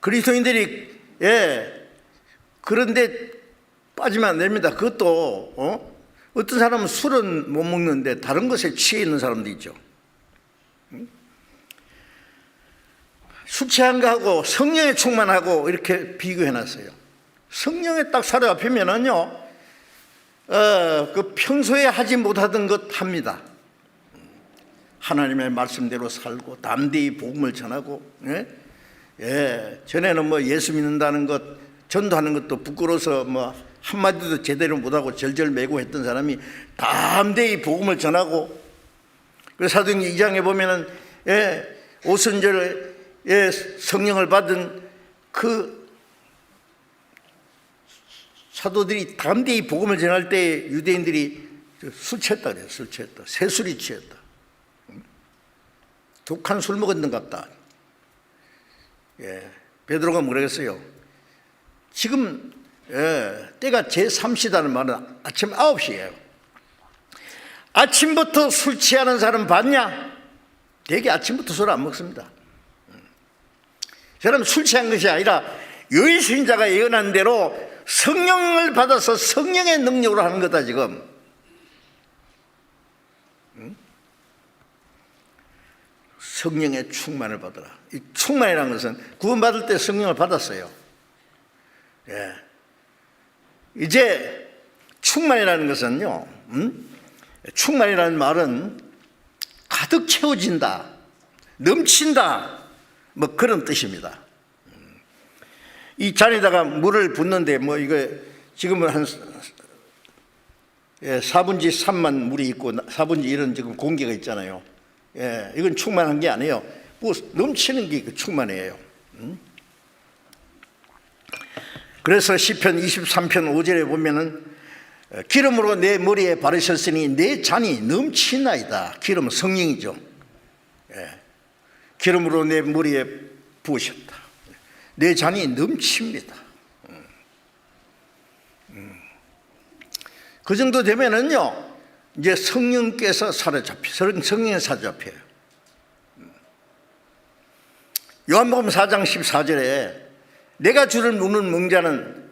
그리스도인들이 그런데 빠지면 안 됩니다. 그것도 어떤 사람은 술은 못 먹는데 다른 것에 취해 있는 사람도 있죠. 술 취한 거하고 성령에 충만하고 이렇게 비교해놨어요. 성령에 딱 사로잡히면은요, 그 평소에 하지 못하던 것 합니다. 하나님의 말씀대로 살고 담대히 복음을 전하고, 전에는 뭐 예수 믿는다는 것, 전도하는 것도 부끄러워서 뭐 한마디도 제대로 못하고 절절매고 했던 사람이 담대히 복음을 전하고, 그래서 사도행전 2장에 보면은 오순절에 성령을 받은 그 사도들이 담대히 복음을 전할 때 유대인들이 술 취했다 그래요. 술 취했다. 새술이 취했다. 독한 술 먹었는 것 같다. 베드로가 뭐라 했어요? 지금 때가 제3시다는 말은 아침 9시예요. 아침부터 술 취하는 사람 봤냐? 되게 아침부터 술 안 먹습니다. 저는 술 취한 것이 아니라 요일신자가 예언한 대로 성령을 받아서 성령의 능력으로 하는 거다 지금. 성령의 충만을 받으라. 이 충만이라는 것은 구원받을 때 성령을 받았어요. 이제 충만이라는 것은요, 충만이라는 말은 가득 채워진다, 넘친다, 뭐 그런 뜻입니다. 이 잔에다가 물을 붓는데 뭐 이거 지금은 한 4분의 3만 물이 있고 4분의 1은 지금 공기가 있잖아요. 이건 충만한 게 아니에요. 뭐 넘치는 게 충만이에요. 그래서 시편 23편 5절에 보면은 기름으로 내 머리에 바르셨으니 내 잔이 넘치나이다. 기름은 성령이죠. 기름으로 내 머리에 부으셨다. 내 잔이 넘칩니다. 그 정도 되면은요, 이제 성령께서 성령에 사로잡혀요. 요한복음 4장 14절에 내가 주를 묻는 멍자는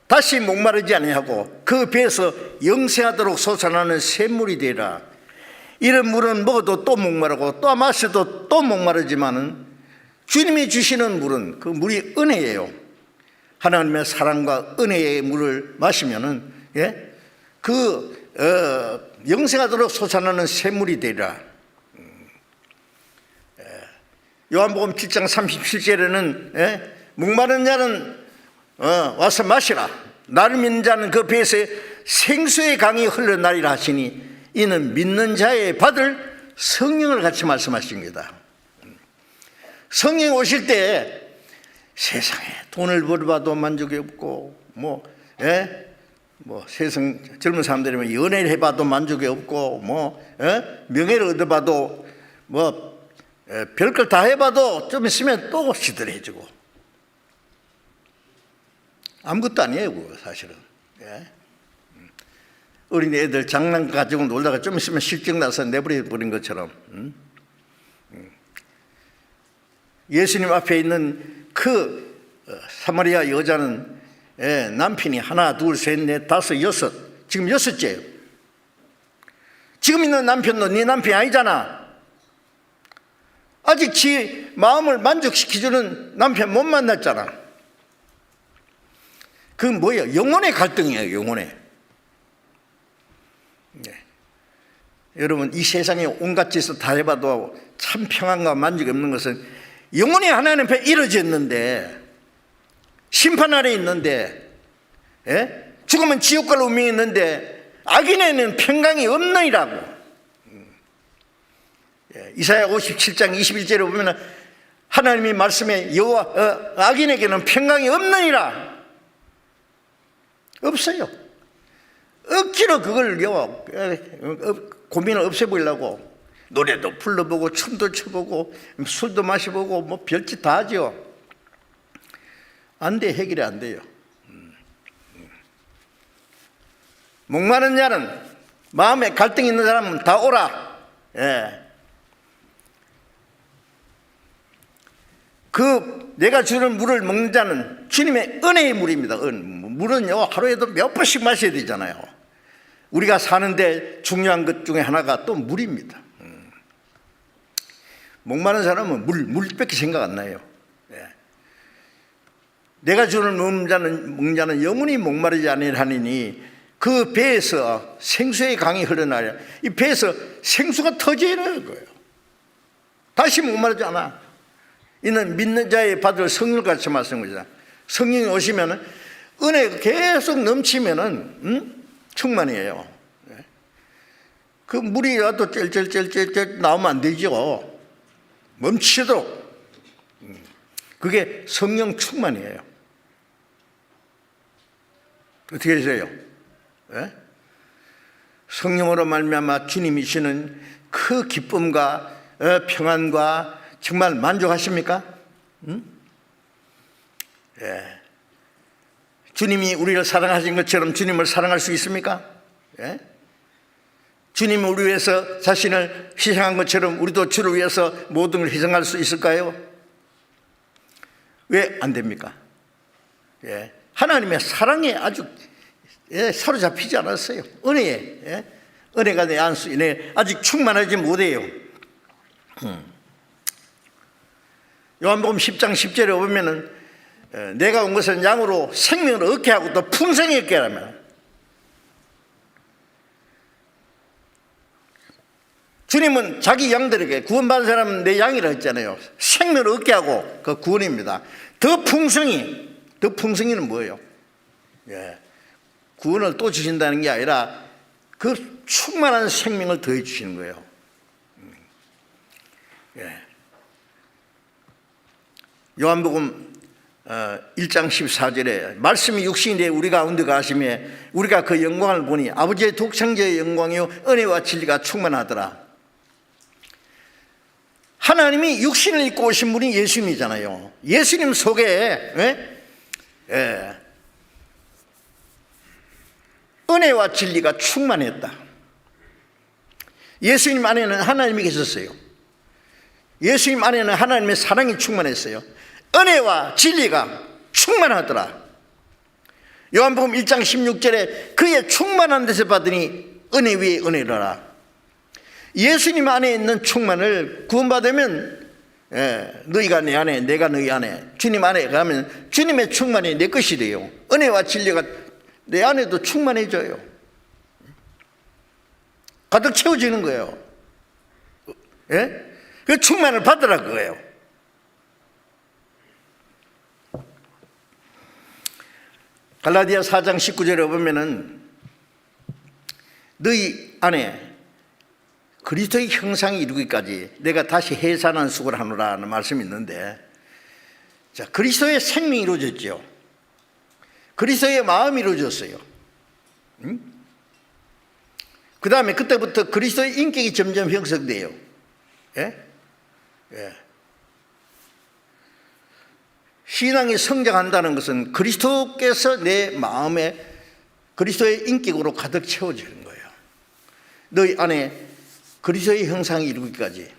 다시 목마르지 아니하고 그 배에서 영생하도록 솟아나는 샘물이 되리라. 이런 물은 먹어도 또 목마르고 또 마셔도 또 목마르지만은 주님이 주시는 물은 그 물이 은혜예요. 하나님의 사랑과 은혜의 물을 마시면은 영생하도록 솟아나는 샘물이 되리라. 요한복음 7장 37절에는 목마른 자는 와서 마시라. 나를 믿는 자는 그 배에서 생수의 강이 흘러나리라 하시니 이는 믿는 자의 받을 성령을 같이 말씀하십니다. 성령 오실 때 세상에 돈을 벌어봐도 만족이 없고 세상 젊은 사람들이면 연애를 해봐도 만족이 없고 명예를 얻어봐도 별걸 다 해봐도 좀 있으면 또 시들해지고 아무것도 아니에요 그거 사실은. 어린 애들 장난 가지고 놀다가 좀 있으면 실증 나서 내버려버린 것처럼. 예수님 앞에 있는 그 사마리아 여자는 남편이 하나 둘 셋 넷 다섯 여섯, 지금 여섯째예요. 지금 있는 남편도 네 남편이 아니잖아. 아직 지 마음을 만족시켜주는 남편 못 만났잖아. 그건 뭐예요? 영혼의 갈등이에요. 영혼의. 여러분 이 세상에 온갖 짓을 다 해봐도 참 평안과 만족이 없는 것은 영혼이 하나님 앞에 이루어졌는데 심판 아래 있는데 죽으면 지옥 갈 운명이 있는데 악인에는 평강이 없느니라고. 이사야 57장 21절에 보면 하나님이 말씀에 악인에게는 평강이 없느니라. 없어요. 억지로 그걸 고민을 없애보려고 노래도 불러보고 춤도 춰보고 술도 마셔보고 뭐 별짓 다 하죠. 안 돼. 해결이 안 돼요. 목마른 자는 마음에 갈등이 있는 사람은 다 오라. 그 내가 주는 물을 먹는 자는 주님의 은혜의 물입니다. 물은요 하루에도 몇 번씩 마셔야 되잖아요. 우리가 사는데 중요한 것 중에 하나가 또 물입니다. 목마른 사람은 물밖에 생각 안 나요. 내가 주는 먹는 자는 영원히 목마르지 아니하니니 그 배에서 생수의 강이 흘러나려. 이 배에서 생수가 터지는 거예요. 다시 목마르지 않아. 이는 믿는 자의 받을 성령을 같이 말씀한 거죠. 성령이 오시면은 은혜가 계속 넘치면은 충만이에요. 그 물이라도 쩔쩔쩔쩔 나오면 안 되죠. 멈추도록. 그게 성령 충만이에요. 어떻게 되세요? 예? 성령으로 말미암아 주님이 주시는 그 기쁨과 평안과 정말 만족하십니까? 예. 주님이 우리를 사랑하신 것처럼 주님을 사랑할 수 있습니까? 예? 주님이 우리 위해서 자신을 희생한 것처럼 우리도 주를 위해서 모든 걸 희생할 수 있을까요? 왜 안 됩니까? 예. 하나님의 사랑에 아주 사로잡히지 않았어요. 은혜에. 은혜가 내 안에 아직 충만하지 못해요. 요한복음 10장 10절에 보면은 내가 온 것은 양으로 생명을 얻게 하고 또 풍성히 얻게 하라면, 주님은 자기 양들에게 구원받은 사람은 내 양이라 했잖아요. 생명을 얻게 하고 그 구원입니다. 더 풍성히는 뭐예요? 예. 구원을 또 주신다는 게 아니라 그 충만한 생명을 더해 주시는 거예요. 예. 요한복음 1장 14절에 말씀이 육신이 되어 우리 가운데 가심에 우리가 그 영광을 보니 아버지의 독생자의 영광이요 은혜와 진리가 충만하더라. 하나님이 육신을 입고 오신 분이 예수님이잖아요. 예수님 속에 은혜와 진리가 충만했다. 예수님 안에는 하나님이 계셨어요. 예수님 안에는 하나님의 사랑이 충만했어요. 은혜와 진리가 충만하더라. 요한복음 1장 16절에 그의 충만한 데서 받으니 은혜 위에 은혜라라. 예수님 안에 있는 충만을 구원받으면 너희가 내 안에 내가 너희 안에 주님 안에 가면 주님의 충만이 내 것이 돼요. 은혜와 진리가 내 안에도 충만해져요. 가득 채워지는 거예요. 예? 그 충만을 받으라 그거예요. 갈라디아 4장 19절에 보면은 너희 안에 그리스도의 형상이 이루기까지 내가 다시 해산한 수고를 하노라는 말씀이 있는데, 자, 그리스도의 생명이 이루어졌죠. 그리스도의 마음이 이루어졌어요. 그 다음에 그때부터 그리스도의 인격이 점점 형성돼요. 예? 예. 신앙이 성장한다는 것은 그리스도께서 내 마음에 그리스도의 인격으로 가득 채워지는 거예요. 너희 안에 그리스도의 형상이 이루기까지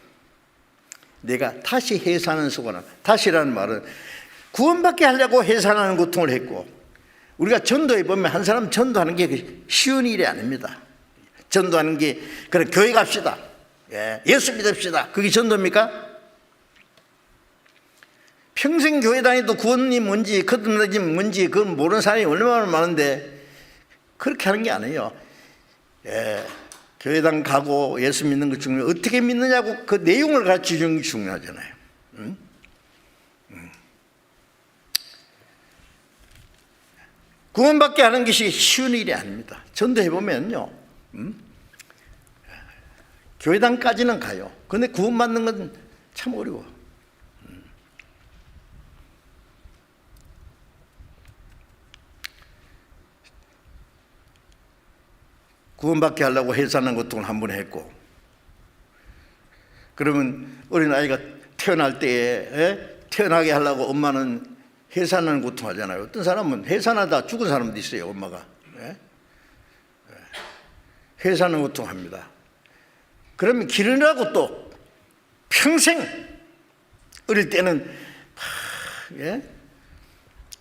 내가 다시 해산하는 수고는, 다시라는 말은 구원받게 하려고 해산하는 고통을 했고, 우리가 전도해 보면 한 사람 전도하는 게 쉬운 일이 아닙니다. 전도하는 게 그래 교회 갑시다, 예수 믿읍시다, 그게 전도입니까? 평생 교회 다니도 구원이 뭔지 거듭나지 뭔지 그건 모르는 사람이 얼마나 많은데 그렇게 하는 게 아니에요. 교회당 가고 예수 믿는 것 중요해요. 어떻게 믿느냐고 그 내용을 가르쳐 주는 게 중요하잖아요. 구원받게 하는 것이 쉬운 일이 아닙니다. 전도해 보면요, 교회당까지는 가요. 그런데 구원받는 건 참 어려워. 구원받게 하려고 해산하는 고통을 한 번 했고, 그러면 어린아이가 태어날 때에 태어나게 하려고 엄마는 해산하는 고통 하잖아요. 어떤 사람은 해산하다 죽은 사람도 있어요. 엄마가 해산하는 고통 합니다. 그러면 기르느라고 또 평생, 어릴 때는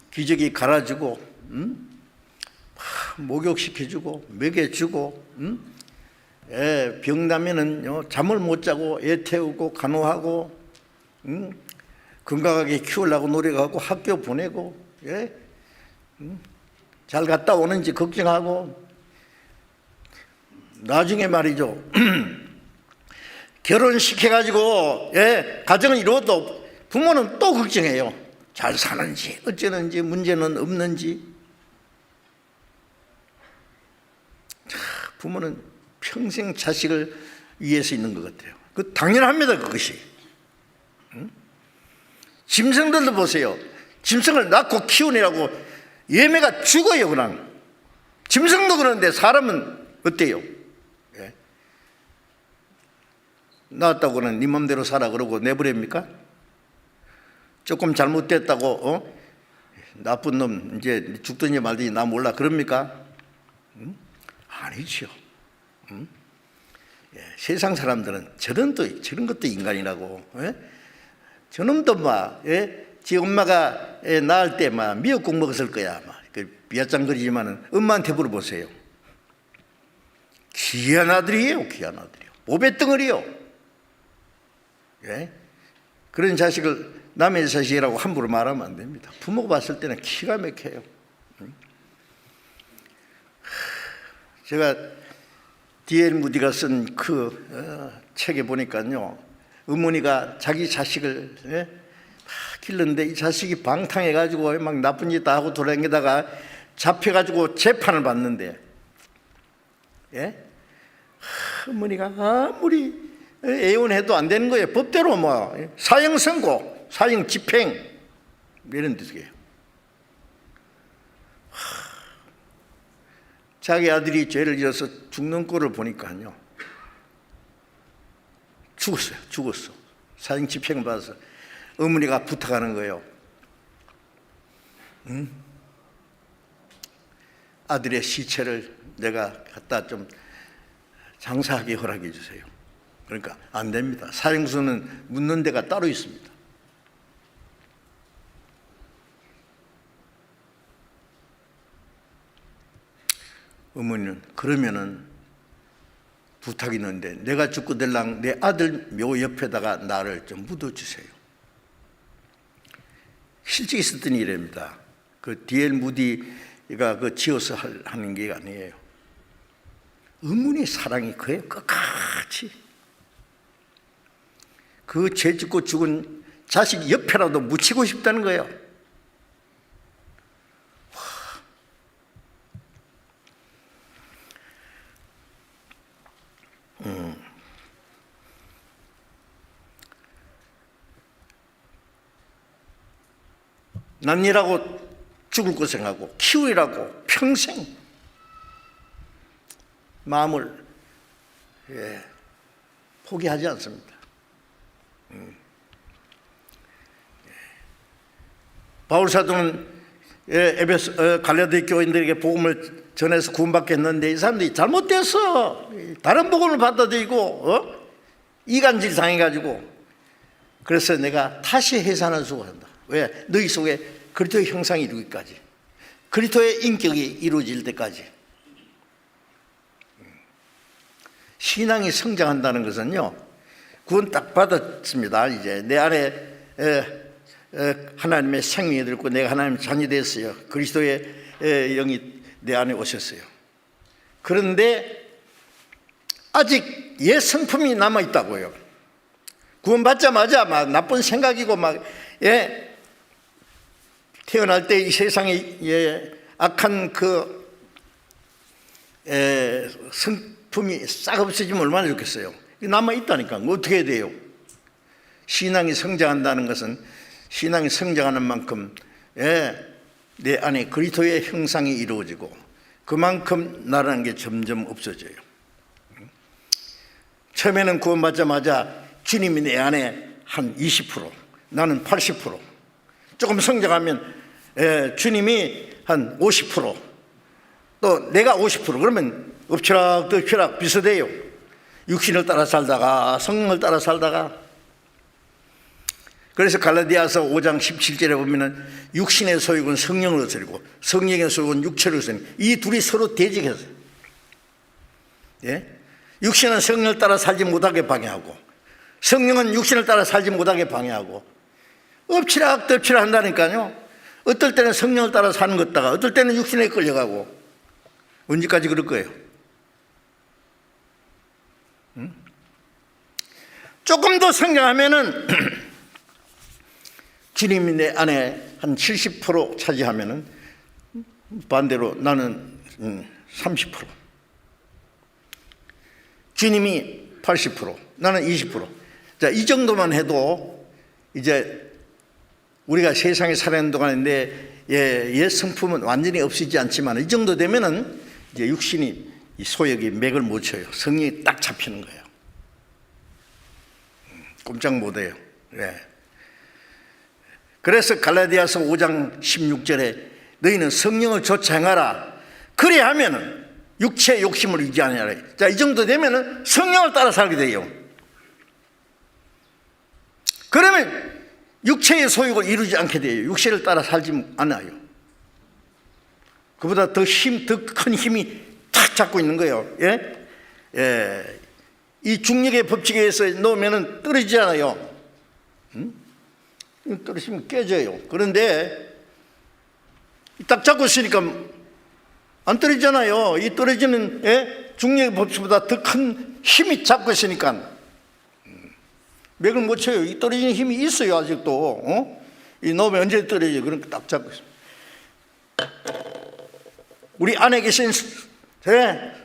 기저귀 갈아주고 목욕시켜주고 먹여주고, 병 나면은 잠을 못 자고 애 태우고 간호하고, 건강하게 키우려고 노력하고 학교 보내고, 잘 갔다 오는지 걱정하고, 나중에 말이죠, 결혼시켜가지고 가정을 이루어도 부모는 또 걱정해요. 잘 사는지 어쩌는지 문제는 없는지. 부모는 평생 자식을 위해서 있는 것 같아요. 그 당연합니다. 그것이. 짐승들도 보세요. 짐승을 낳고 키우느라고 예매가 죽어요. 그냥 짐승도 그런데 사람은 어때요? 낳았다고는 네 맘대로 살아 그러고 내버립니까? 조금 잘못됐다고 나쁜 놈 이제 죽든지 말든지 나 몰라 그럽니까? 아니죠. 세상 사람들은 저런 것도 인간이라고. 저놈도 막 지 엄마가 낳을 때 막 미역국 먹었을 거야. 막 비아짱거리지만은 엄마한테 물어보세요. 귀한 아들이에요. 귀한 아들이요. 보배덩어리요. 그런 자식을 남의 자식이라고 함부로 말하면 안 됩니다. 부모가 봤을 때는 기가 막혀요. 제가 D.L. 무디가 쓴 그 책에 보니까요, 어머니가 자기 자식을 길렀는데 이 자식이 방탕해가지고 막 나쁜 짓 다 하고 돌아다니다가 잡혀가지고 재판을 받는데, 어머니가 아무리 애원해도 안 되는 거예요. 법대로 뭐 사형 선고, 사형 집행 이런 뜻이에요. 자기 아들이 죄를 지어서 죽는 꼴을 보니까요, 죽었어. 사형 집행을 받아서 어머니가 부탁하는 거예요. 아들의 시체를 내가 갖다 좀 장사하게 허락해 주세요. 그러니까 안 됩니다. 사형수는 묻는 데가 따로 있습니다. 어머니는 그러면은 부탁이 있는데 내가 죽고 될랑 내 아들 묘 옆에다가 나를 좀 묻어주세요. 실제 있었던 일입니다. 그 D.L. 무디가 그 지어서 하는 게 아니에요. 어머니 사랑이 그예요. 끝까지. 그 죄 짓고 죽은 자식 옆에라도 묻히고 싶다는 거예요. 낳으라고 죽을 거 생각하고 키우라고 평생 마음을 포기하지 않습니다. 바울 사도는 에베소 갈라디아 교인들에게 복음을 전해서 구원받게 했는데 이 사람들이 잘못됐어. 다른 복음을 받아들이고 이간질 당해가지고, 그래서 내가 다시 해산을 수고한다. 왜? 너희 속에 그리스도의 형상이 이루기까지, 그리스도의 인격이 이루어질 때까지. 신앙이 성장한다는 것은요, 구원 딱 받았습니다. 이제 내 안에 하나님의 생명이 들고 내가 하나님 자녀 됐어요. 그리스도의 영이 내 안에 오셨어요. 그런데 아직 옛 성품이 남아있다고요. 구원받자마자 막 나쁜 생각이고 막 태어날 때 이 세상에 악한 그 성품이 싹 없어지면 얼마나 좋겠어요. 남아있다니까. 어떻게 해야 돼요? 신앙이 성장한다는 것은 신앙이 성장하는 만큼 내 안에 그리스도의 형상이 이루어지고 그만큼 나라는 게 점점 없어져요. 처음에는 구원받자마자 주님이 내 안에 한 20%, 나는 80%, 조금 성장하면 주님이 한 50%, 또 내가 50%, 그러면 엎치락엎치락 비슷해요. 육신을 따라 살다가 성령을 따라 살다가. 그래서 갈라디아서 5장 17절에 보면은 육신의 소욕은 성령을 거스르고 성령의 소욕은 육체를 거스르고 이 둘이 서로 대적해서 육신은 성령을 따라 살지 못하게 방해하고 성령은 육신을 따라 살지 못하게 방해하고 엎치락덮치락 한다니까요. 어떨 때는 성령을 따라 사는 것 같다가 어떨 때는 육신에 끌려가고. 언제까지 그럴 거예요? 조금 더 성장하면은 주님이 내 안에 한 70% 차지하면은 반대로 나는 30%, 주님이 80%, 나는 20%. 자, 이 정도만 해도 이제 우리가 세상에 살아가는 동안인데 옛 성품은 완전히 없어지지 않지만 이 정도 되면은 이제 육신이 이 소역이 맥을 못 쳐요. 성령이 딱 잡히는 거예요. 꼼짝 못해요. 네. 그래서 갈라디아서 5장 16절에 너희는 성령을 좇아 행하라. 그래 하면은 육체의 욕심을 유지하느니라. 자, 이 정도 되면은 성령을 따라 살게 돼요. 그러면 육체의 소욕을 이루지 않게 돼요. 육체를 따라 살지 않아요. 그보다 더 큰 힘이 탁 잡고 있는 거예요. 예? 예. 이 중력의 법칙에 의해서 놓으면 떨어지지 않아요. 떨어지면 깨져요. 그런데 딱 잡고 있으니까 안 떨어지잖아요. 이 떨어지는 중력의 법칙보다 더 큰 힘이 잡고 있으니까 맥을 못 쳐요. 이 떨어지는 힘이 있어요. 아직도. 이 놓으면 언제 떨어져요. 그러니까 딱 잡고 있어요. 우리 안에 계신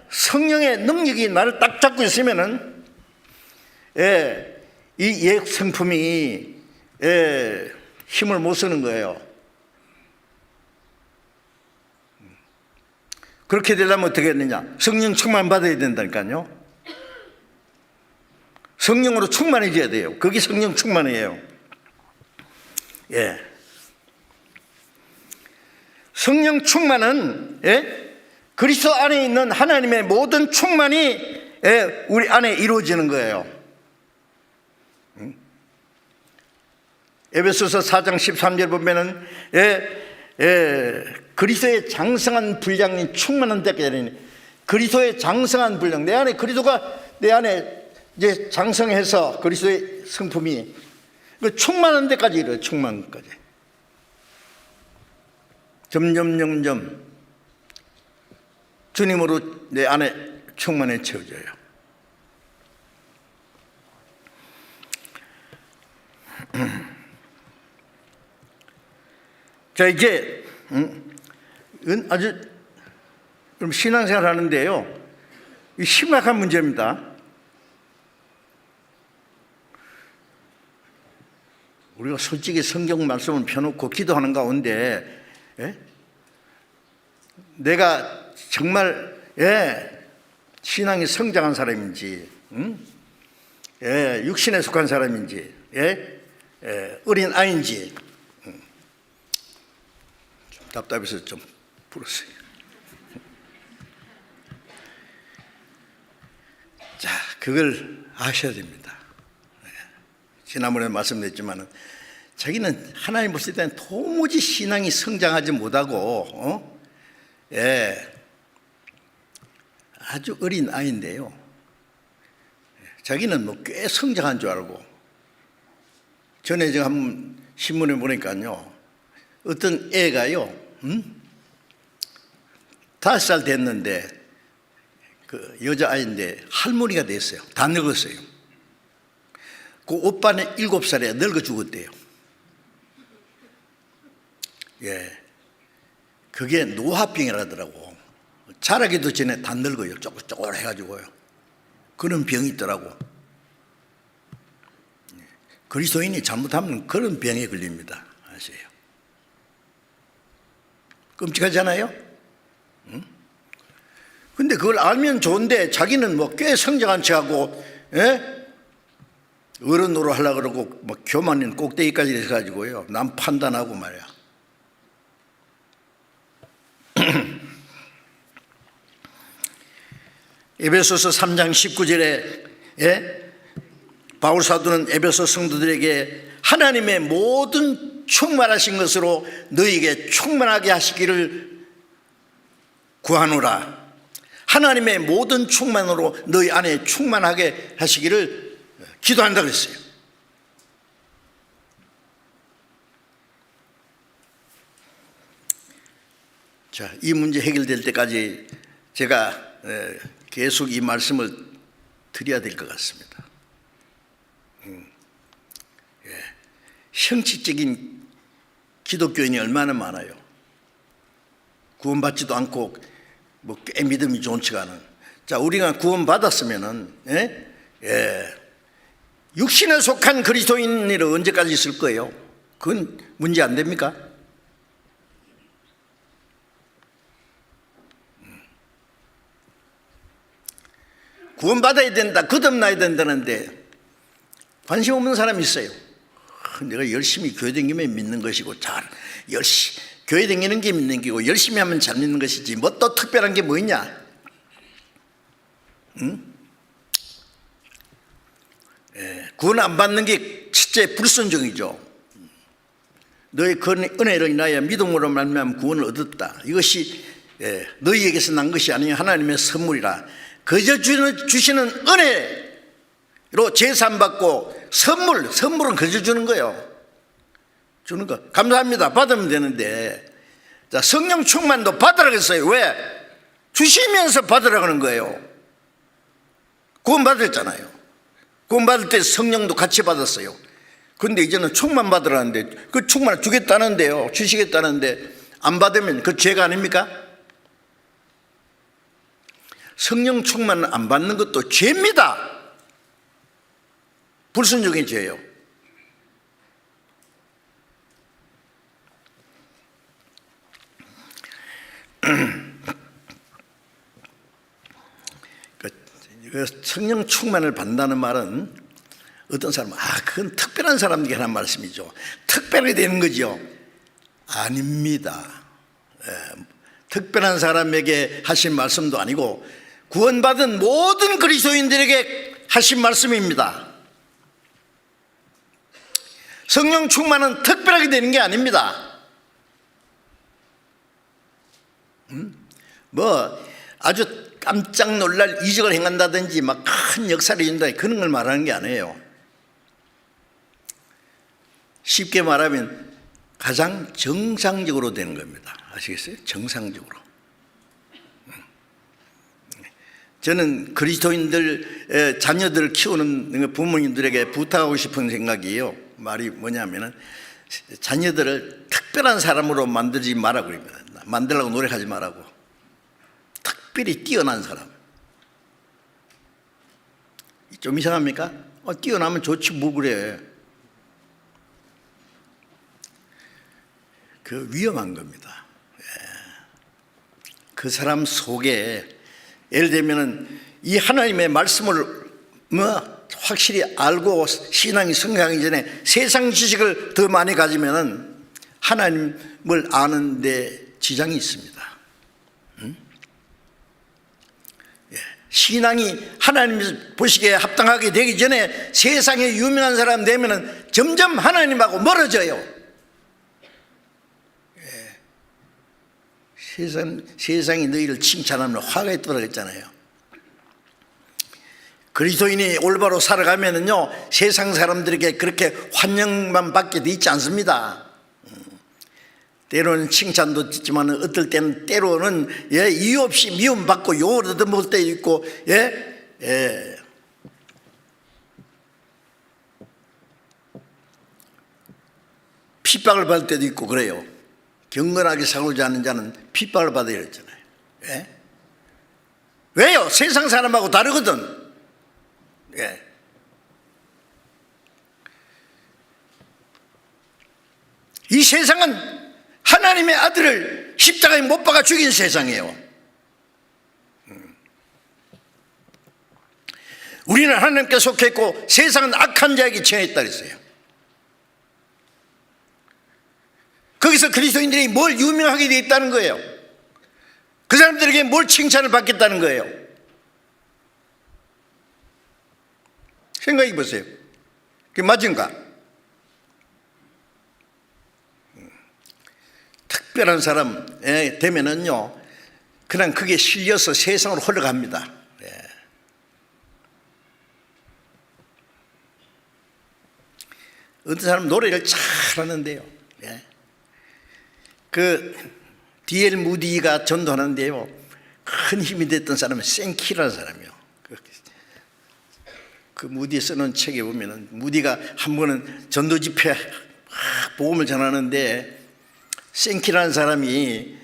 성령의 능력이 나를 딱 잡고 있으면은 이 옛 성품이 힘을 못 쓰는 거예요. 그렇게 되려면 어떻게 했느냐? 성령 충만 받아야 된다니까요. 성령으로 충만해져야 돼요. 그게 성령 충만이에요. 예. 성령 충만은 그리스도 안에 있는 하나님의 모든 충만이 우리 안에 이루어지는 거예요. 에베소서 4장 13절 보면은 그리스도의 장성한 분량이 충만한 때까지, 그리스도의 장성한 분량, 내 안에 그리스도가 내 안에 이제 장성해서 그리스도의 성품이 충만한 데까지 이래요. 충만한 데까지 점점 주님으로 내 안에 충만해 채워져요. 자, 이제 아주 신앙생활 하는데요, 이 심각한 문제입니다. 우리가 솔직히 성경 말씀을 펴놓고 기도하는 가운데 내가 정말 신앙이 성장한 사람인지, 육신에 속한 사람인지, 어린 아이인지 좀 답답해서 좀 풀었어요. 자, 그걸 아셔야 됩니다. 지난번에 말씀드렸지만 자기는 하나님 보실 때는 도무지 신앙이 성장하지 못하고 아주 어린 아이인데요, 자기는 뭐 꽤 성장한 줄 알고, 전에 제가 한번 신문에 보니까요, 어떤 애가요 5살 됐는데 그 여자아이인데 할머니가 됐어요. 다 늙었어요. 그 오빠는 7살에 늙어 죽었대요. 그게 노화병이라더라고. 자라기도 전에 다 늙어요. 쪼글쪼글 해가지고요. 그런 병이 있더라고. 그리스도인이 잘못하면 그런 병에 걸립니다. 아세요? 끔찍하잖아요? 근데 그걸 알면 좋은데 자기는 뭐 꽤 성장한 척하고 어른 노릇 하려고 그러고 막 교만인 꼭대기까지 해가지고요, 남 판단하고 말이야. 에베소서 3장 19절에 바울 사도는 에베소 성도들에게 하나님의 모든 충만하신 것으로 너희에게 충만하게 하시기를 구하노라. 하나님의 모든 충만으로 너희 안에 충만하게 하시기를 기도한다 그랬어요. 자, 이 문제 해결될 때까지 제가 계속 이 말씀을 드려야 될 것 같습니다. 형식적인 기독교인이 얼마나 많아요. 구원받지도 않고 뭐 꽤 믿음이 좋지가 않은. 자, 우리가 구원받았으면은 육신에 속한 그리스도인이 언제까지 있을 거예요? 그건 문제 안 됩니까? 구원받아야 된다, 거듭나야 된다는데 관심 없는 사람이 있어요. 내가 열심히 교회 다니면 믿는 것이고, 열심히 교회 다니는 게 믿는 게고, 열심히 하면 잘 믿는 것이지 뭐 또 특별한 게 뭐 있냐? 응? 구원 안 받는 게 첫째 불순종이죠. 너의 은혜로 인하여 믿음으로 말미암아 구원을 얻었다. 이것이 너희에게서 난 것이 아니요 하나님의 선물이라. 그저 주시는 은혜로 제산받고 선물은 그저 주는 거예요. 주는 거 감사합니다 받으면 되는데, 자, 성령 충만도 받으라고 했어요. 왜? 주시면서 받으라고 하는 거예요. 구원 받았잖아요. 구원 받을 때 성령도 같이 받았어요. 그런데 이제는 충만 받으라는데, 그 충만을 주겠다는데요, 주시겠다는데 안 받으면 그 죄가 아닙니까? 성령 충만을 안 받는 것도 죄입니다. 불순종의 죄예요. 성령 충만을 받는다는 말은 어떤 사람은 그건 특별한 사람에게 하는 말씀이죠. 특별하게 되는 거죠. 아닙니다. 특별한 사람에게 하신 말씀도 아니고 구원받은 모든 그리스도인들에게 하신 말씀입니다. 성령 충만은 특별하게 되는 게 아닙니다. 뭐 아주 깜짝 놀랄 이적을 행한다든지 막 큰 역사를 이룬다, 그런 걸 말하는 게 아니에요. 쉽게 말하면 가장 정상적으로 되는 겁니다. 아시겠어요? 정상적으로. 저는 그리스도인들 자녀들을 키우는 부모님들에게 부탁하고 싶은 생각이에요. 말이 뭐냐면은 자녀들을 특별한 사람으로 만들지 말라고 그럽니다. 만들라고 노력하지 말라고. 특별히 뛰어난 사람. 좀 이상합니까? 뛰어나면 좋지 뭐 그래. 그 위험한 겁니다. 그 사람 속에 예를 들면은 이 하나님의 말씀을 확실히 알고 신앙이 성장하기 전에 세상 지식을 더 많이 가지면은 하나님을 아는 데 지장이 있습니다. 신앙이 하나님 보시기에 합당하게 되기 전에 세상에 유명한 사람 되면은 점점 하나님하고 멀어져요. 세상이 너희를 칭찬하면 화가 떨어졌잖아요. 그리스도인이 올바로 살아가면은요, 세상 사람들에게 그렇게 환영만 받게 돼 있지 않습니다. 때로는 칭찬도 듣지만 어떨 때는 때로는 이유 없이 미움받고 욕을 얻어먹을 때도 있고, 핍박을 받을 때도 있고 그래요. 경건하게 살고자 하는 자는 핍박을 받아야 했잖아요. 왜요? 세상 사람하고 다르거든. 이 세상은 하나님의 아들을 십자가에 못 박아 죽인 세상이에요. 우리는 하나님께 속했고 세상은 악한 자에게 처했다 그랬어요. 거기서 그리스도인들이 뭘 유명하게 되어 있다는 거예요. 그 사람들에게 뭘 칭찬을 받겠다는 거예요. 생각해 보세요. 그게 맞은가? 특별한 사람 되면은요, 그냥 그게 실려서 세상으로 흘러갑니다. 어떤 사람은 노래를 잘하는데요. 그 D.L. 무디가 전도하는데요, 큰 힘이 됐던 사람은 생키라는 사람이요. 그 무디 쓰는 책에 보면은 무디가 한 번은 전도 집회 복음을 전하는데 생키라는 사람이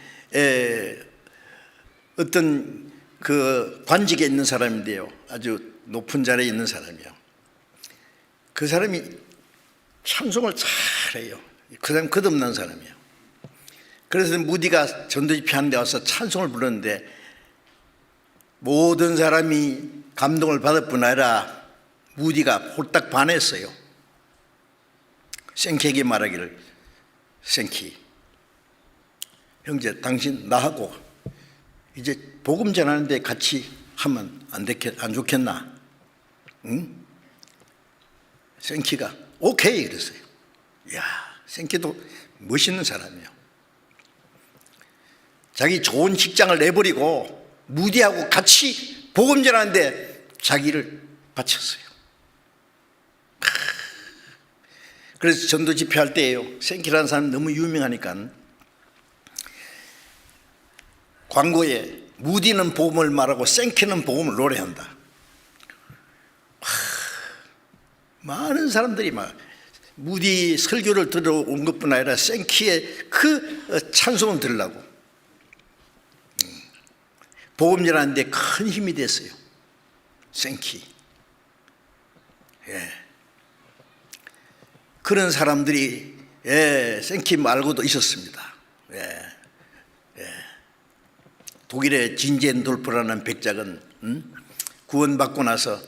어떤 그 관직에 있는 사람인데요. 아주 높은 자리에 있는 사람이요. 그 사람이 찬송을 잘해요. 그 사람 거듭난 사람이에요. 그래서 무디가 전도 집회하는 데 와서 찬송을 부르는데 모든 사람이 감동을 받을 뿐 아니라 무디가 홀딱 반했어요. 생키에게 말하기를, 생키, 형제 당신 나하고 이제 복음 전하는데 같이 하면 안 좋겠나? 응? 생키가 오케이 그랬어요. 이야, 생키도 멋있는 사람이에요. 자기 좋은 직장을 내버리고 무디하고 같이 복음 전하는데 자기를 바쳤어요. 그래서 전도 집회할 때예요. 생키라는 사람이 너무 유명하니까 광고에 무디는 복음을 말하고 생키는 복음을 노래한다. 많은 사람들이 막 무디 설교를 들어온 것뿐 아니라 생키의 그 찬송을 들으려고 복음 전하는데 큰 힘이 됐어요. 생키. 그런 사람들이 생키 말고도 있었습니다. 독일의 진젠돌프라는 백작은 구원받고 나서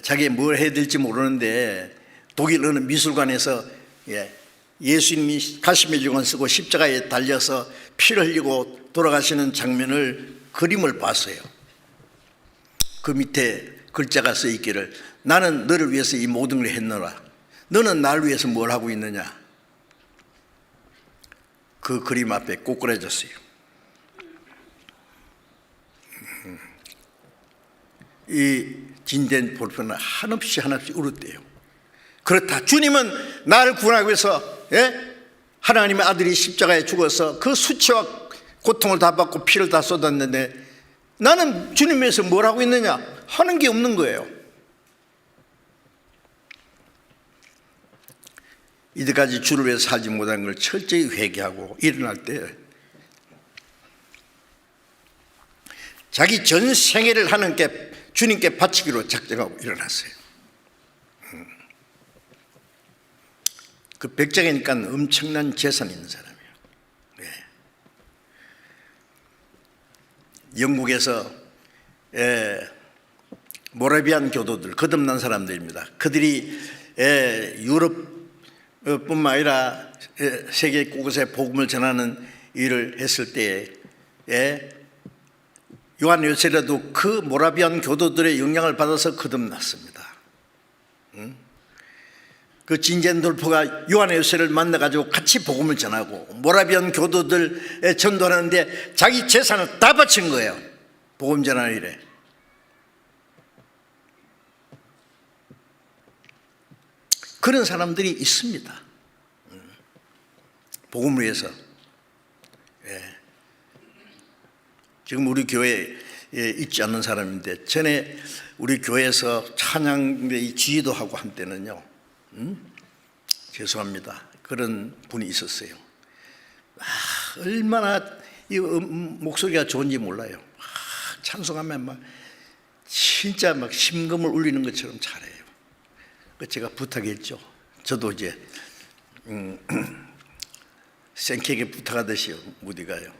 자기 뭘 해야 될지 모르는데 독일 어느 미술관에서 예수님이 가시멜리곤 쓰고 십자가에 달려서 피를 흘리고 돌아가시는 장면을 그림을 봤어요. 그 밑에 글자가 써 있기를 나는 너를 위해서 이 모든 걸 했노라. 너는 나를 위해서 뭘 하고 있느냐. 그 그림 앞에 꼬꾸라졌어요. 이 진덴볼프는 한없이 울었대요. 그렇다. 주님은 나를 구원하기 위해서 하나님의 아들이 십자가에 죽어서 그 수치와 고통을 다 받고 피를 다 쏟았는데 나는 주님 위해서 뭘 하고 있느냐? 하는 게 없는 거예요. 이때까지 주를 위해서 살지 못한 걸 철저히 회개하고 일어날 때 자기 전 생애를 하나님께 주님께 바치기로 작정하고 일어났어요. 그 백작이니까 엄청난 재산이 있는 사람이에요. 영국에서 모라비안 교도들, 거듭난 사람들입니다. 그들이 유럽뿐만 아니라 세계 곳곳에 복음을 전하는 일을 했을 때에 요한 요셉이라도 그 모라비안 교도들의 영향을 받아서 거듭났습니다. 그 진젠돌프가 요한 요셉을 만나가지고 같이 복음을 전하고 모라비안 교도들 전도하는데 자기 재산을 다 바친 거예요. 복음 전하는 일에. 그런 사람들이 있습니다. 복음을 위해서. 지금 우리 교회에 있지 않는 사람인데 전에 우리 교회에서 찬양의 지휘도 하고 한때는요. 죄송합니다. 그런 분이 있었어요. 얼마나 이 목소리가 좋은지 몰라요. 찬송하면 막 진짜 막 심금을 울리는 것처럼 잘해요. 제가 부탁했죠. 저도 이제 생키에게 부탁하듯이요. 무디가요.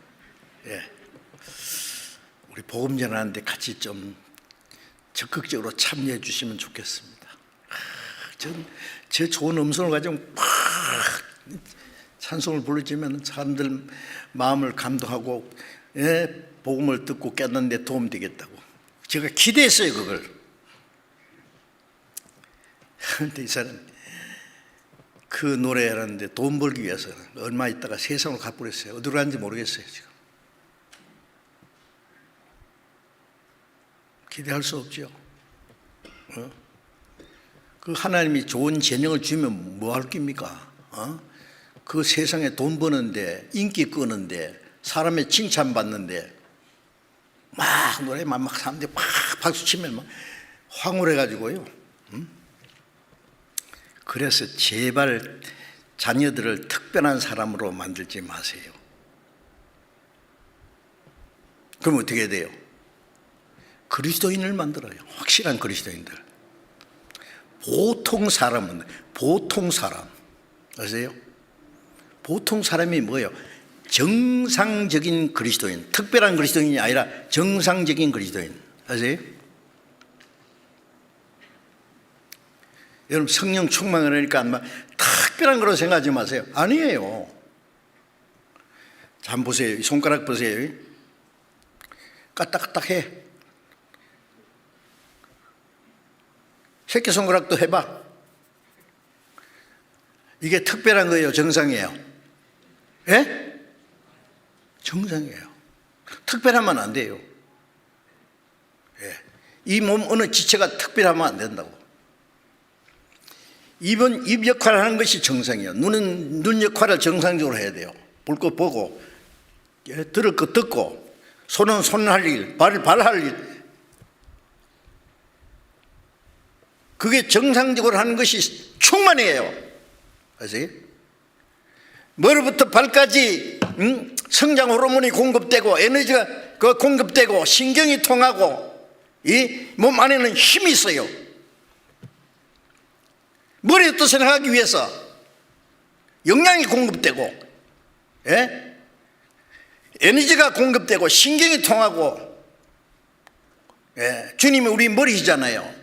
우리 복음 전하는데 같이 좀 적극적으로 참여해 주시면 좋겠습니다. 제 좋은 음성을 가지고 팍 찬송을 부르지면 사람들 마음을 감동하고 복음을 듣고 깨닫는 데 도움되겠다고 제가 기대했어요. 그걸. 그런데 이 사람 그 노래하는데 돈 벌기 위해서 얼마 있다가 세상을 가버렸어요. 어디로 갔는지 모르겠어요. 지금 기대할 수 없죠. 그 하나님이 좋은 재능을 주면 뭐 할 겁니까? 그 세상에 돈 버는데 인기 끄는데 사람의 칭찬받는데 막 노래만 막 사람들이 막 박수 치면 막 황홀해가지고요. 그래서 제발 자녀들을 특별한 사람으로 만들지 마세요. 그럼 어떻게 돼요? 그리스도인을 만들어요. 확실한 그리스도인들. 보통 사람은 보통 사람 아세요? 보통 사람이 뭐예요? 정상적인 그리스도인, 특별한 그리스도인이 아니라 정상적인 그리스도인 아세요? 여러분 성령 충만을 하니까 아마 특별한 거로 생각하지 마세요. 아니에요. 자, 한번 보세요. 이 손가락 보세요. 까딱까딱해. 새끼손가락도 해봐. 이게 특별한 거예요? 정상이에요? 예? 정상이에요. 특별하면 안 돼요. 예. 이 몸 어느 지체가 특별하면 안 된다고. 입 역할을 하는 것이 정상이에요. 눈은 눈 역할을 정상적으로 해야 돼요. 볼 것 보고, 예, 들을 것 듣고, 손은 손 할 일, 발은 발 할 일. 그게 정상적으로 하는 것이 충만이에요. 아세요? 머리부터 발까지 성장 호르몬이 공급되고 에너지가 공급되고 신경이 통하고 이 몸 안에는 힘이 있어요. 머리의 뜻을 하기 위해서 영양이 공급되고, 예? 에너지가 공급되고 신경이 통하고, 예? 주님이 우리 머리시잖아요.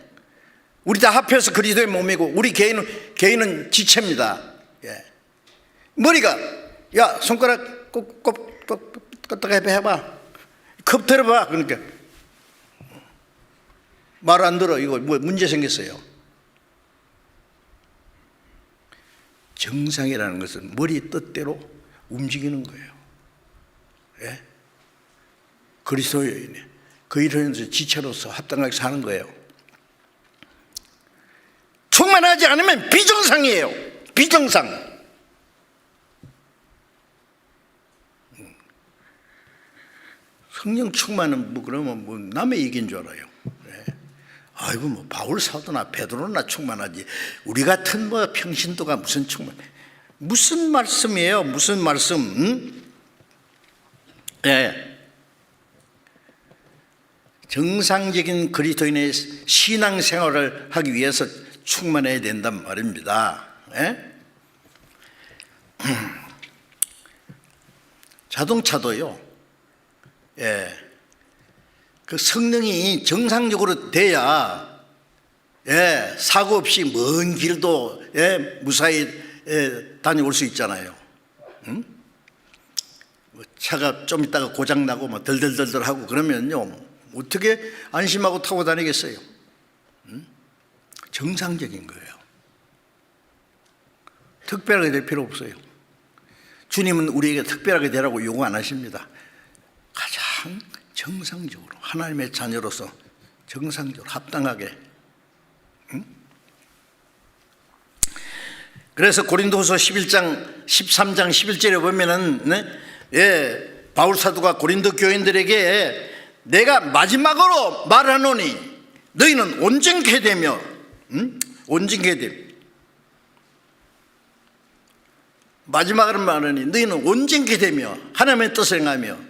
우리 다 합해서 그리스도의 몸이고 우리 개인은 지체입니다. 예. 머리가 야 손가락 꼭 해봐. 컵 들어봐. 그러니까 말 안 들어. 이거 뭐 문제 생겼어요. 정상이라는 것은 머리 뜻대로 움직이는 거예요. 예? 그리스도인이 그 일을 해서 지체로서 합당하게 사는 거예요. 충만하지 않으면 비정상이에요. 비정상. 성령 충만은 뭐 그러면 뭐 남의 얘기인 줄 알아요. 네. 아이고 뭐 바울 사도나 베드로나 충만하지. 우리 같은 뭐 평신도가 무슨 충만해? 무슨 말씀이에요? 무슨 말씀? 네. 정상적인 그리스도인의 신앙생활을 하기 위해서 충만해야 된단 말입니다. 예? 자동차도요. 예. 그 성능이 정상적으로 돼야, 예, 사고 없이 먼 길도, 예, 무사히, 예, 다녀올 수 있잖아요. 응? 차가 좀 있다가 고장 나고 뭐 덜덜덜덜 하고 그러면요 어떻게 안심하고 타고 다니겠어요? 정상적인 거예요. 특별하게 될 필요 없어요. 주님은 우리에게 특별하게 되라고 요구 안 하십니다. 가장 정상적으로 하나님의 자녀로서 정상적으로 합당하게. 그래서 고린도후서 11장 13장 11절에 보면은, 네? 예, 바울 사도가 고린도 교인들에게 내가 마지막으로 말하노니 너희는 온전케 되며, 온전케 되며, 마지막으로 말하니 너희는 온전케 되며 하나님의 뜻을 행하며.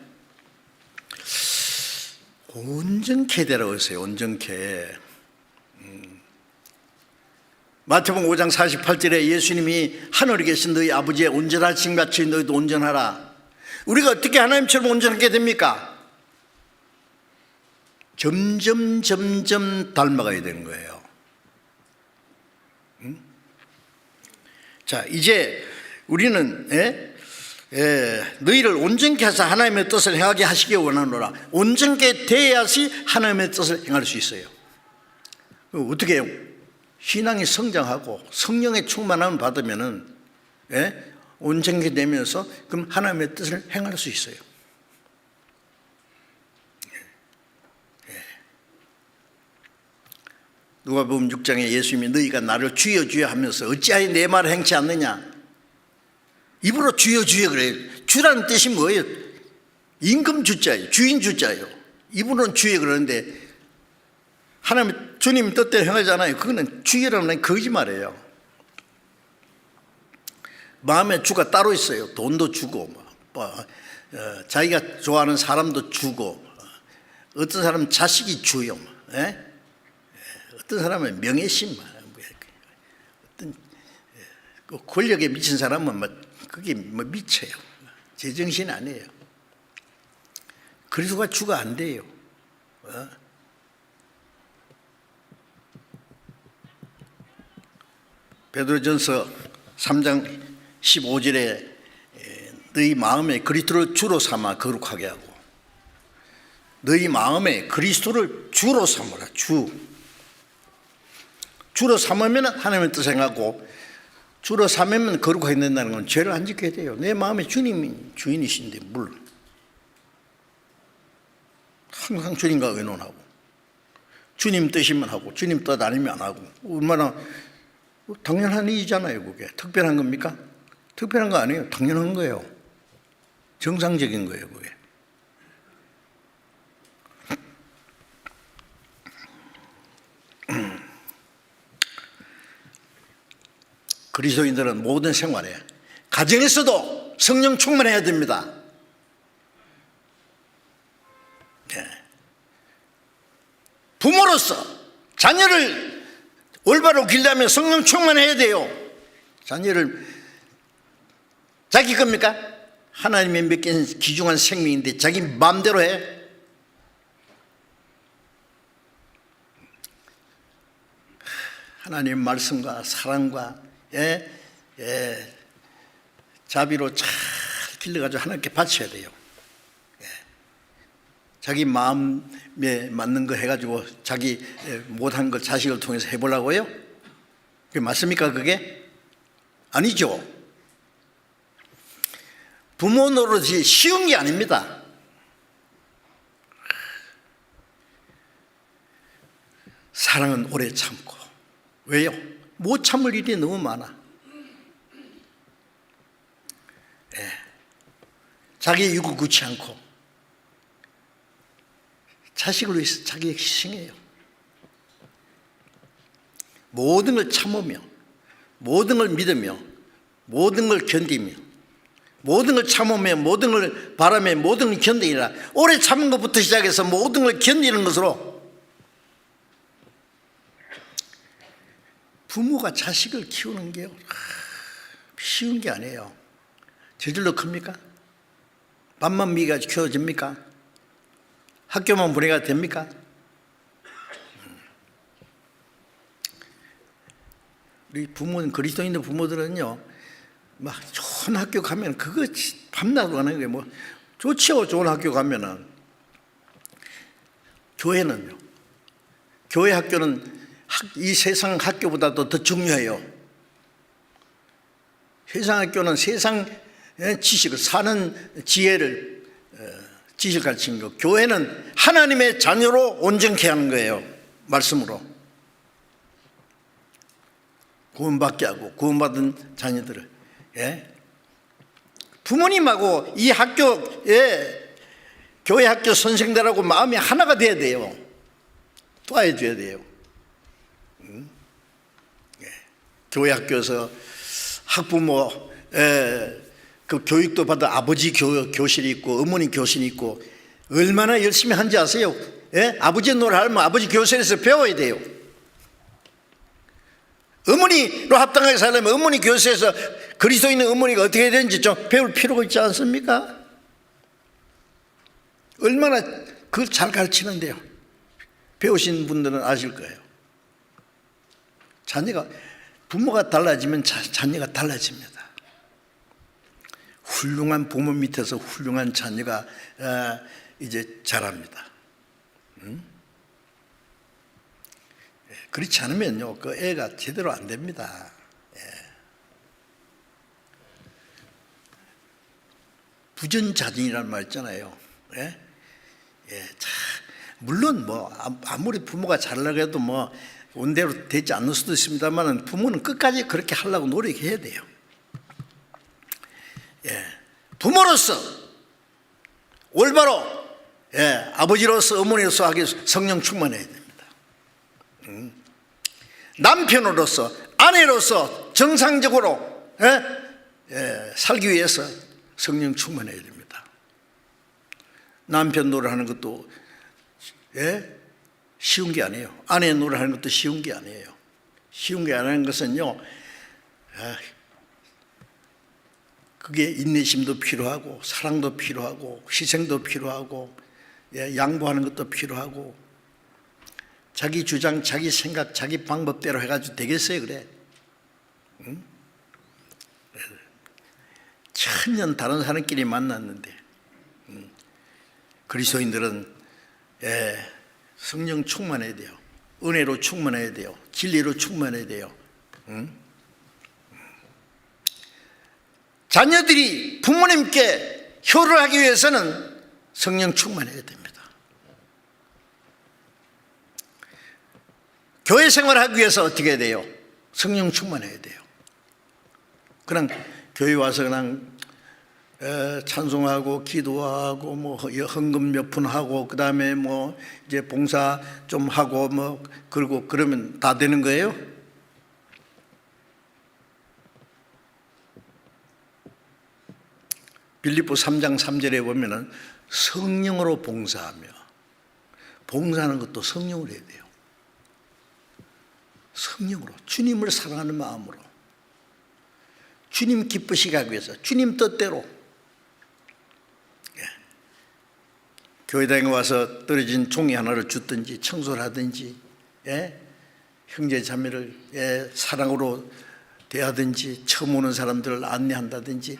온전케 되라고 했어요. 온전케. 마태복음 5장 48절에 예수님이 하늘에 계신 너희 아버지의 온전하신 같이 너희도 온전하라. 우리가 어떻게 하나님처럼 온전하게 됩니까? 점점 닮아가야 되는 거예요. 자, 이제 우리는 너희를 온전케 하사 하나님의 뜻을 행하게 하시기 원하노라. 온전케 되어야지 하나님의 뜻을 행할 수 있어요. 어떻게 해요? 신앙이 성장하고 성령의 충만함을 받으면은, 온전케 되면서 그럼 하나님의 뜻을 행할 수 있어요. 누가복음 6장에 예수님이 너희가 나를 주여 주여 하면서 어찌하여 내 말을 행치 않느냐. 입으로 주여 주여 그래요. 주라는 뜻이 뭐예요? 임금 주자예요. 주인 주자예요. 입으로는 주여 그러는데 하나님 주님 뜻대로 행하잖아요. 그거는 주여라는 거짓말이에요. 마음의 주가 따로 있어요. 돈도 주고 자기가 좋아하는 사람도 주고 어떤 사람은 자식이 주요. 어떤 사람은 명예심, 어떤 권력에 미친 사람은 그게 미쳐요. 제정신 아니에요. 그리스도가 주가 안 돼요. 베드로전서 3장 15절에 너희 마음에 그리스도를 주로 삼아 거룩하게 하고 너희 마음에 그리스도를 주로 삼으라. 주로 삼으면 하나님의 뜻을 행하고 주로 삼으면 거룩하게 된다는 건 죄를 안 짓게 돼요. 내 마음에 주님이 주인이신데 물론 항상 주님과 의논하고 주님 뜻이면 하고 주님 뜻 아니면 안 하고 얼마나 당연한 일이잖아요. 그게 특별한 겁니까? 특별한 거 아니에요. 당연한 거예요. 정상적인 거예요. 그게. 그리스도인들은 모든 생활에 가정에서도 성령 충만해야 됩니다. 부모로서 자녀를 올바로 길려면 성령 충만해야 돼요. 자녀를 자기 겁니까? 하나님의 맡긴 귀중한 생명인데 자기 마음대로 해? 하나님의 말씀과 사랑과 자비로 잘 길러가지고 하나님께 바쳐야 돼요. 자기 마음에 맞는 거 해가지고 자기 못한 걸 자식을 통해서 해보려고요? 그게 맞습니까? 그게? 아니죠. 부모 노릇이 쉬운 게 아닙니다. 사랑은 오래 참고. 왜요? 못 참을 일이 너무 많아. 자기 육을 굳지 않고 자식을 위해서 자기 희생해요. 모든 걸 참으며 모든 걸 믿으며 모든 걸 견디며 모든 걸 참으며 모든 걸 바라며 모든 걸 견디라. 오래 참은 것부터 시작해서 모든 걸 견디는 것으로 부모가 자식을 키우는 게 쉬운 게 아니에요. 저절로 큽니까? 밥만 미가 키워집니까? 학교만 보내가 됩니까? 우리 부모는 그리스도인들 부모들은요, 막 좋은 학교 가면 그거 밤낮 하는 게 뭐 좋죠. 좋은 학교 가면은. 교회는요. 교회 학교는 이 세상 학교보다도 더 중요해요. 세상 학교는 세상 지식을 사는 지혜를 지식을 가르치는 거. 교회는 하나님의 자녀로 온전케 하는 거예요. 말씀으로. 구원받게 하고 구원받은 자녀들을. 부모님하고 이 학교에 교회 학교 선생들하고 마음이 하나가 돼야 돼요. 도와줘야 돼요. 교회 학교에서 학부모 그 교육도 받아 아버지 교실이 있고 어머니 교실이 있고 얼마나 열심히 한지 아세요? 아버지 노릇 하면 아버지 교실에서 배워야 돼요. 어머니로 합당하게 살려면 어머니 교실에서 그리스도인의 어머니가 어떻게 해야 되는지 좀 배울 필요가 있지 않습니까? 얼마나 그걸 잘 가르치는데요. 배우신 분들은 아실 거예요. 부모가 달라지면 자녀가 달라집니다. 훌륭한 부모 밑에서 훌륭한 자녀가 이제 자랍니다. 그렇지 않으면요, 그 애가 제대로 안 됩니다. 부전자진이라는 말 있잖아요. 물론 뭐 아무리 부모가 잘하려고 해도 뭐 온대로 되지 않을 수도 있습니다만 부모는 끝까지 그렇게 하려고 노력해야 돼요. 부모로서 올바로 아버지로서 어머니로서 하기 위해서 성령 충만해야 됩니다. 남편으로서 아내로서 정상적으로 살기 위해서 성령 충만해야 됩니다. 남편 노릇하는 것도 쉬운 게 아니에요. 아내 노릇하는 것도 쉬운 게 아니에요. 쉬운 게 아닌 것은요, 그게 인내심도 필요하고 사랑도 필요하고 희생도 필요하고 양보하는 것도 필요하고 자기 주장, 자기 생각, 자기 방법대로 해가지고 되겠어요? 그래? 응? 천년 다른 사람끼리 만났는데 그리스도인들은 성령 충만해야 돼요. 은혜로 충만해야 돼요. 진리로 충만해야 돼요. 자녀들이 부모님께 효를 하기 위해서는 성령 충만해야 됩니다. 교회 생활하기 위해서 어떻게 해야 돼요? 성령 충만해야 돼요. 그냥 교회 와서 그냥 찬송하고 기도하고 뭐 헌금 몇 푼 하고 그다음에 뭐 이제 봉사 좀 하고 뭐 그러고 그러면 다 되는 거예요? 빌립보 3장 3절에 보면은 성령으로 봉사하며, 봉사하는 것도 성령으로 해야 돼요. 성령으로, 주님을 사랑하는 마음으로, 주님 기쁘시게 하기 위해서, 주님 뜻대로. 교회당에 와서 떨어진 종이 하나를 줬든지 청소를 하든지 형제 자매를 사랑으로 대하든지 처음 오는 사람들을 안내한다든지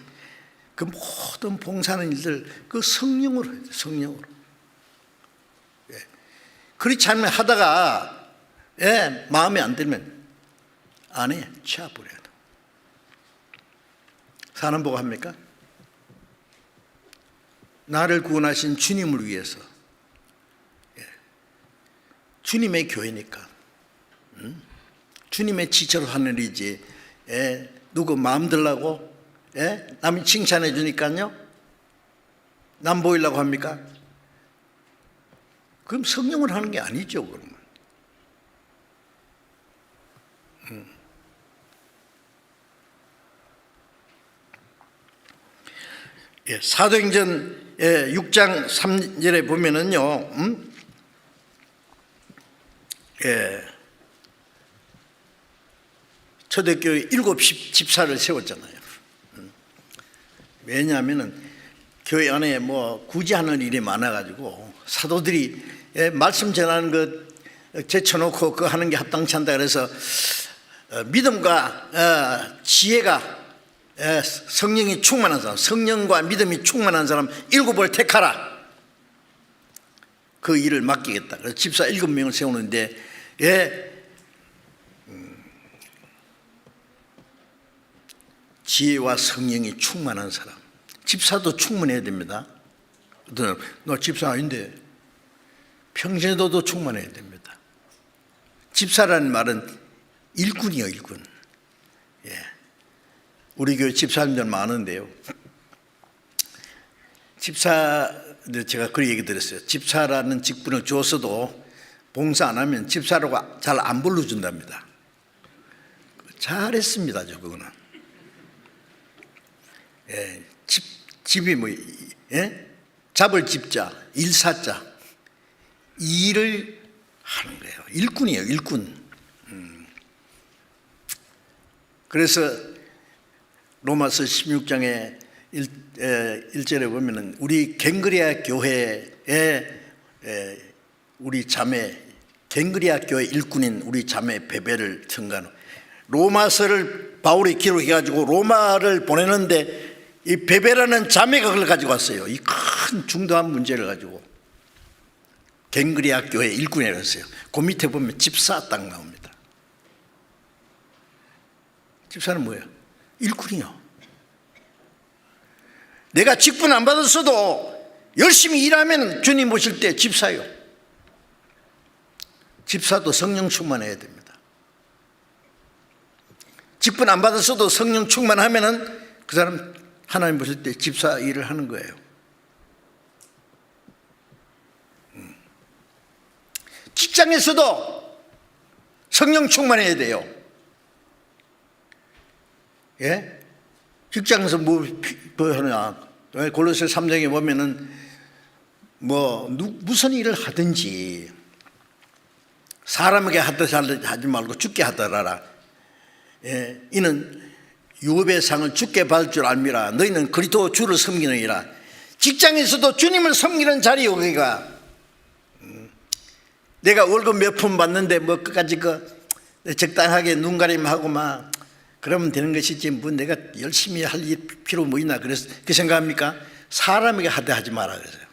그 모든 봉사하는 일들 그 성령으로 해야 돼요. 성령으로. 그렇지 않으면 하다가 마음에 안 들면 안 해. 치워버려야 돼. 사람 보고 합니까? 나를 구원하신 주님을 위해서, 주님의 교회니까, 주님의 지체로 하는 일이지 누구 마음 들라고 남이 칭찬해 주니까요 남 보이려고 합니까? 그럼 성령을 하는 게 아니죠. 그러면 사도행전 6장 3절에 보면은요, 초대교회 7 집사를 세웠잖아요. 왜냐하면은 교회 안에 뭐 굳이 하는 일이 많아가지고 사도들이 말씀 전하는 것 제쳐놓고 그거 하는 게 합당치 않다 그래서 믿음과 지혜가 성령이 충만한 사람, 성령과 믿음이 충만한 사람 7을 택하라. 그 일을 맡기겠다. 그래서 집사 7명을 세우는데 지혜와 성령이 충만한 사람. 집사도 충만해야 됩니다. 너 집사 아닌데 평신도도 충만해야 됩니다. 집사라는 말은 일꾼이요, 일꾼. 우리 교회 집사님들 많은데요. 제가 그 얘기 들었어요. 집사라는 직분을 줬어도 봉사 안 하면 집사라고 잘 안 불러준답니다. 잘했습니다, 저 그거는. 집이 뭐, 잡을 집자, 일사자, 일을 하는 거예요. 일꾼이에요, 일꾼. 그래서 로마서 16장에 1절에 보면은 우리 갱그리아 교회에 우리 자매 갱그리아 교회 일꾼인 우리 자매 베베를 증가하는 로마서를 바울이 기록해가지고 로마를 보내는데 이 베베라는 자매가 그걸 가지고 왔어요. 이 큰 중대한 문제를 가지고 갱그리아 교회 일꾼이라고 했어요. 그 밑에 보면 집사 딱 나옵니다. 집사는 뭐예요? 일꾼이요. 내가 직분 안 받았어도 열심히 일하면 주님 오실 때 집사요. 집사도 성령 충만해야 됩니다. 직분 안 받았어도 성령 충만하면은 그 사람 하나님 보실 때 집사 일을 하는 거예요. 직장에서도 성령 충만해야 돼요. 직장에서 뭐 하냐? 골로새 3장에 보면은 무슨 일을 하든지 사람에게 하듯이 하지 말고 주께 하더라라. 이는 유업의 상을 주께 받을 줄 알미라. 너희는 그리스도 주를 섬기느니라. 직장에서도 주님을 섬기는 자리 여기가. 내가 월급 몇 푼 받는데 뭐 끝까지 적당하게 눈가림하고 막 그러면 되는 것이지 뭐 내가 열심히 할 필요 뭐 있나 그래서 그 생각합니까? 사람에게 하지 마라 그래서요.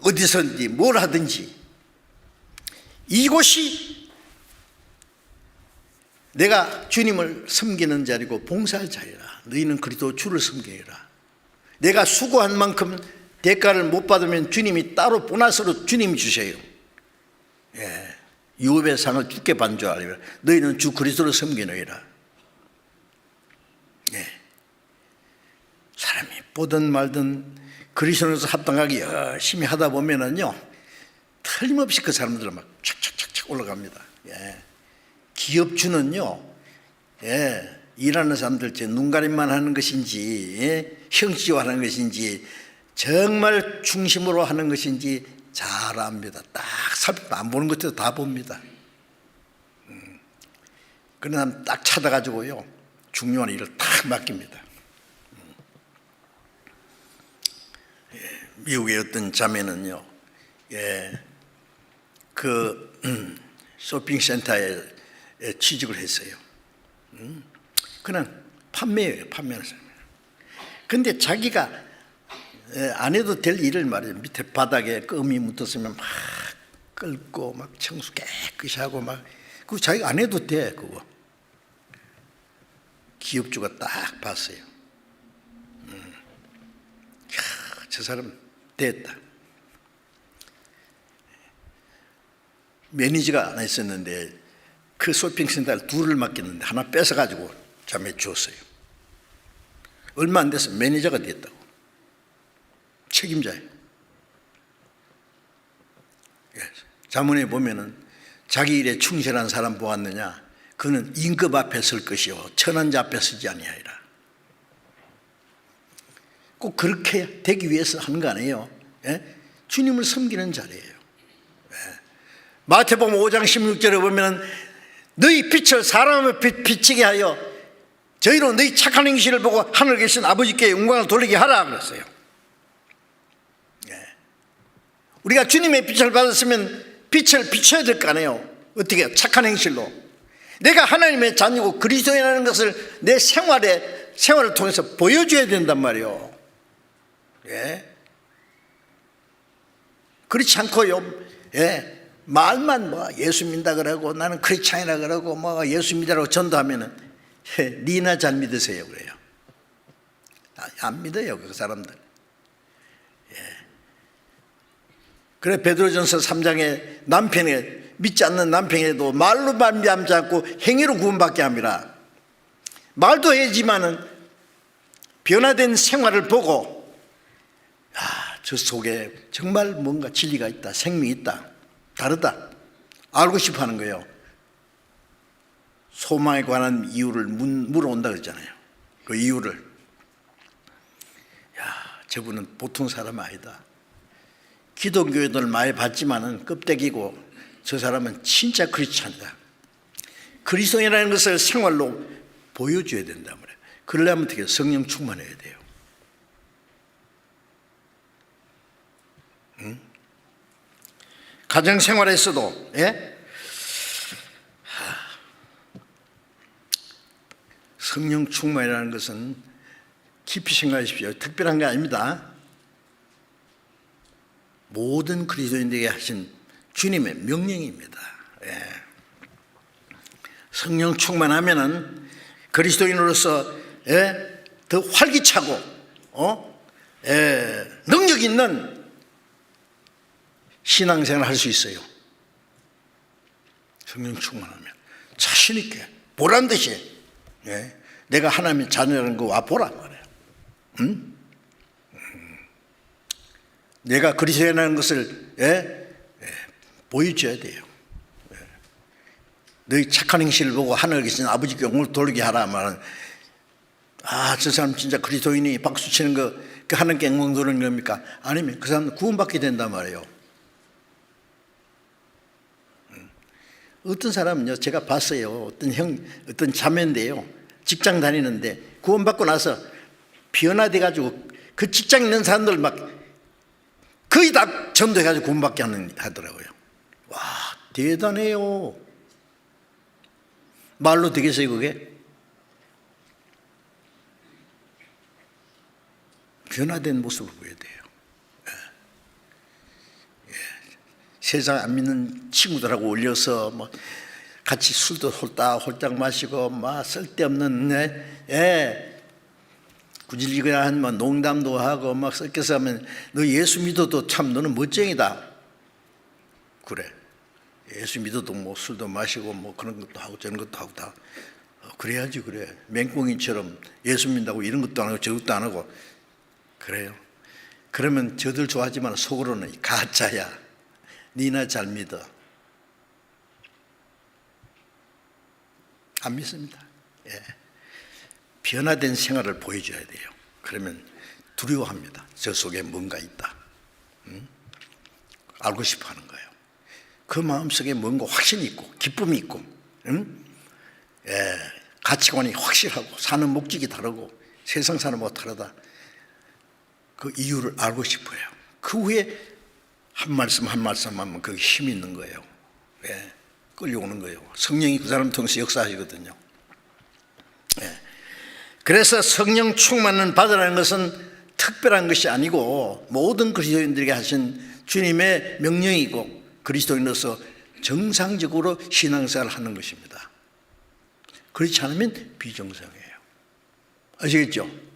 어디서든지 뭘 하든지 이곳이 내가 주님을 섬기는 자리고 봉사할 자리라. 너희는 그리스도 주를 섬기라. 내가 수고한 만큼 대가를 못 받으면 주님이 따로 보너스로 주님이 주셔요. 유업의 상을 주께 받는 줄 알라. 너희는 주 그리스도를 섬기느니라. 사람이 보든 말든 그리스도에서 합당하게 열심히 하다 보면은요 틀림없이 그 사람들은 막 착착착착 올라갑니다. 기업주는요 일하는 사람들 제 눈가림만 하는 것인지 형식화하는 것인지 정말 중심으로 하는 것인지 잘 압니다. 딱 살펴 안 보는 것도 다 봅니다. 그러나 딱 찾아가지고요 중요한 일을 딱 맡깁니다. 미국의 어떤 자매는요, 쇼핑센터에 취직을 했어요. 그냥 판매하는 사람이에요. 근데 자기가 안 해도 될 일을 말이에요. 밑에 바닥에 껌이 묻었으면 막 긁고 막 청소 깨끗이 하고 막 그거 자기가 안 해도 돼 그거. 기업주가 딱 봤어요. 저 사람 됐다. 매니저가 하나 있었는데 그 쇼핑센터를 둘을 맡겼는데 하나 뺏어가지고 자매 줬어요. 얼마 안 돼서 매니저가 됐다고. 책임자예요. 자문에 보면은 자기 일에 충실한 사람 보았느냐? 그는 임금 앞에 설 것이요 천한 자 앞에 서지 아니하리라. 꼭 그렇게 되기 위해서 하는 거 아니에요. 주님을 섬기는 자리예요. 마태복음 5장 16절에 보면 너희 빛을 사람을 비치게 하여 저희로 너희 착한 행실을 보고 하늘에 계신 아버지께 영광을 돌리게 하라 그랬어요. 우리가 주님의 빛을 받았으면 빛을 비춰야 될 거 아니에요. 어떻게 착한 행실로 내가 하나님의 자녀고 그리스도인이라는 것을 내 생활을 통해서 보여줘야 된단 말이에요. 그렇지 않고요. 말만 예수 믿는다 그러고 나는 크리스찬이라 그러고 예수 믿으라고 전도하면은 니나 잘 믿으세요 그래요. 안 믿어요 그 사람들. 그래 베드로전서 3장에 남편에 믿지 않는 남편에도 말로 말미암지 않고 행위로 구원받게 합니다. 말도 해야지만은 변화된 생활을 보고 저 속에 정말 뭔가 진리가 있다, 생명이 있다, 다르다 알고 싶어 하는 거예요. 소망에 관한 이유를 물어온다 그랬잖아요. 그 이유를 저분은 보통 사람 아니다. 기독교인들 많이 봤지만은 껍데기고 저 사람은 진짜 크리스찬이다. 그리스도인이라는 것을 생활로 보여줘야 된단 말이에요. 그러려면 어떻게 성령 충만해야 돼요. 가정생활에서도 성령 충만이라는 것은 깊이 생각하십시오. 특별한 게 아닙니다. 모든 그리스도인들에게 하신 주님의 명령입니다. 성령 충만하면은 그리스도인으로서 더 활기차고 능력 있는 신앙생활을 할 수 있어요. 성령 충만하면 자신 있게 보란 듯이 내가 하나님의 자녀라는 거 와 보란 말이에요. 내가 그리스도인이라는 것을 보여줘야 돼요. 너희 착한 행실을 보고 하늘에 계신 아버지께 영광을 돌리게 하라 말은, 저 사람 진짜 그리스도인이 박수 치는 거 그 하나님께 영광 돌리는 겁니까? 아니면 그 사람은 구원받게 된단 말이에요. 어떤 사람은요, 제가 봤어요. 어떤 자매인데요, 직장 다니는데 구원받고 나서 변화돼 가지고 그 직장 있는 사람들 막 거의 다 전도해 가지고 구원받게 하더라고요. 와, 대단해요. 말로 되겠어요, 그게? 변화된 모습을 보여야 돼요. 세상 안 믿는 친구들하고 올려서 뭐 같이 술도 홀딱 마시고 막 쓸데없는 구질구질한 뭐 농담도 하고 막 섞여서 하면, 너 예수 믿어도 참 너는 멋쟁이다. 그래, 예수 믿어도 뭐 술도 마시고 뭐 그런 것도 하고 저런 것도 하고 다 그래야지. 그래, 맹꽁이처럼 예수 믿는다고 이런 것도 안 하고 저것도 안 하고 그래요. 그러면 저들 좋아하지만 속으로는 가짜야. 니나 잘 믿어. 안 믿습니다. 변화된 생활을 보여줘야 돼요. 그러면 두려워합니다. 저 속에 뭔가 있다. 알고 싶어 하는 거예요. 그 마음속에 뭔가 확신이 있고 기쁨이 있고, 가치관이 확실하고 사는 목적이 다르고 세상 사람하고 다르다. 그 이유를 알고 싶어요. 그 후에 한 말씀 하면 그게 힘이 있는 거예요. 끌려오는 거예요. 성령이 그 사람 통해서 역사하시거든요. 그래서 성령 충만을 받으라는 것은 특별한 것이 아니고 모든 그리스도인들에게 하신 주님의 명령이고, 그리스도인으로서 정상적으로 신앙생활을 하는 것입니다. 그렇지 않으면 비정상이에요. 아시겠죠?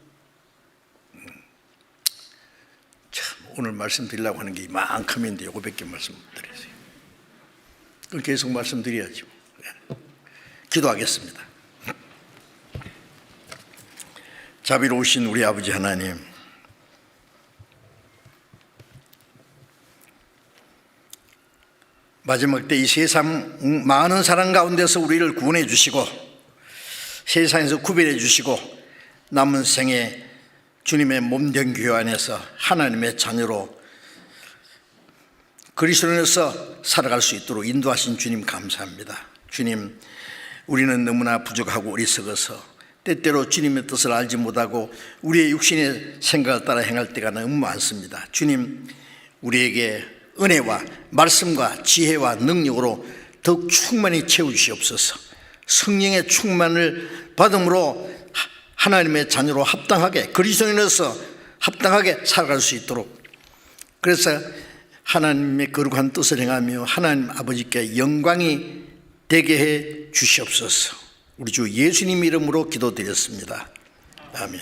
참, 오늘 말씀드리려고 하는 게 이만큼인데 요거밖에 말씀드렸어요. 그럼 계속 말씀드려야죠. 기도하겠습니다. 자비로우신 우리 아버지 하나님, 마지막 때 이 세상 많은 사람 가운데서 우리를 구원해 주시고 세상에서 구별해 주시고 남은 생에 주님의 몸된 교회 안에서 하나님의 자녀로 그리스도인으로서 살아갈 수 있도록 인도하신 주님 감사합니다. 주님, 우리는 너무나 부족하고 어리석어서 때때로 주님의 뜻을 알지 못하고 우리의 육신의 생각을 따라 행할 때가 너무 많습니다. 주님, 우리에게 은혜와 말씀과 지혜와 능력으로 더욱 충만히 채워주시옵소서. 성령의 충만을 받음으로 하나님의 자녀로 합당하게, 그리스도인으로서 합당하게 살아갈 수 있도록, 그래서 하나님의 거룩한 뜻을 행하며 하나님 아버지께 영광이 되게 해 주시옵소서. 우리 주 예수님 이름으로 기도드렸습니다. 아멘.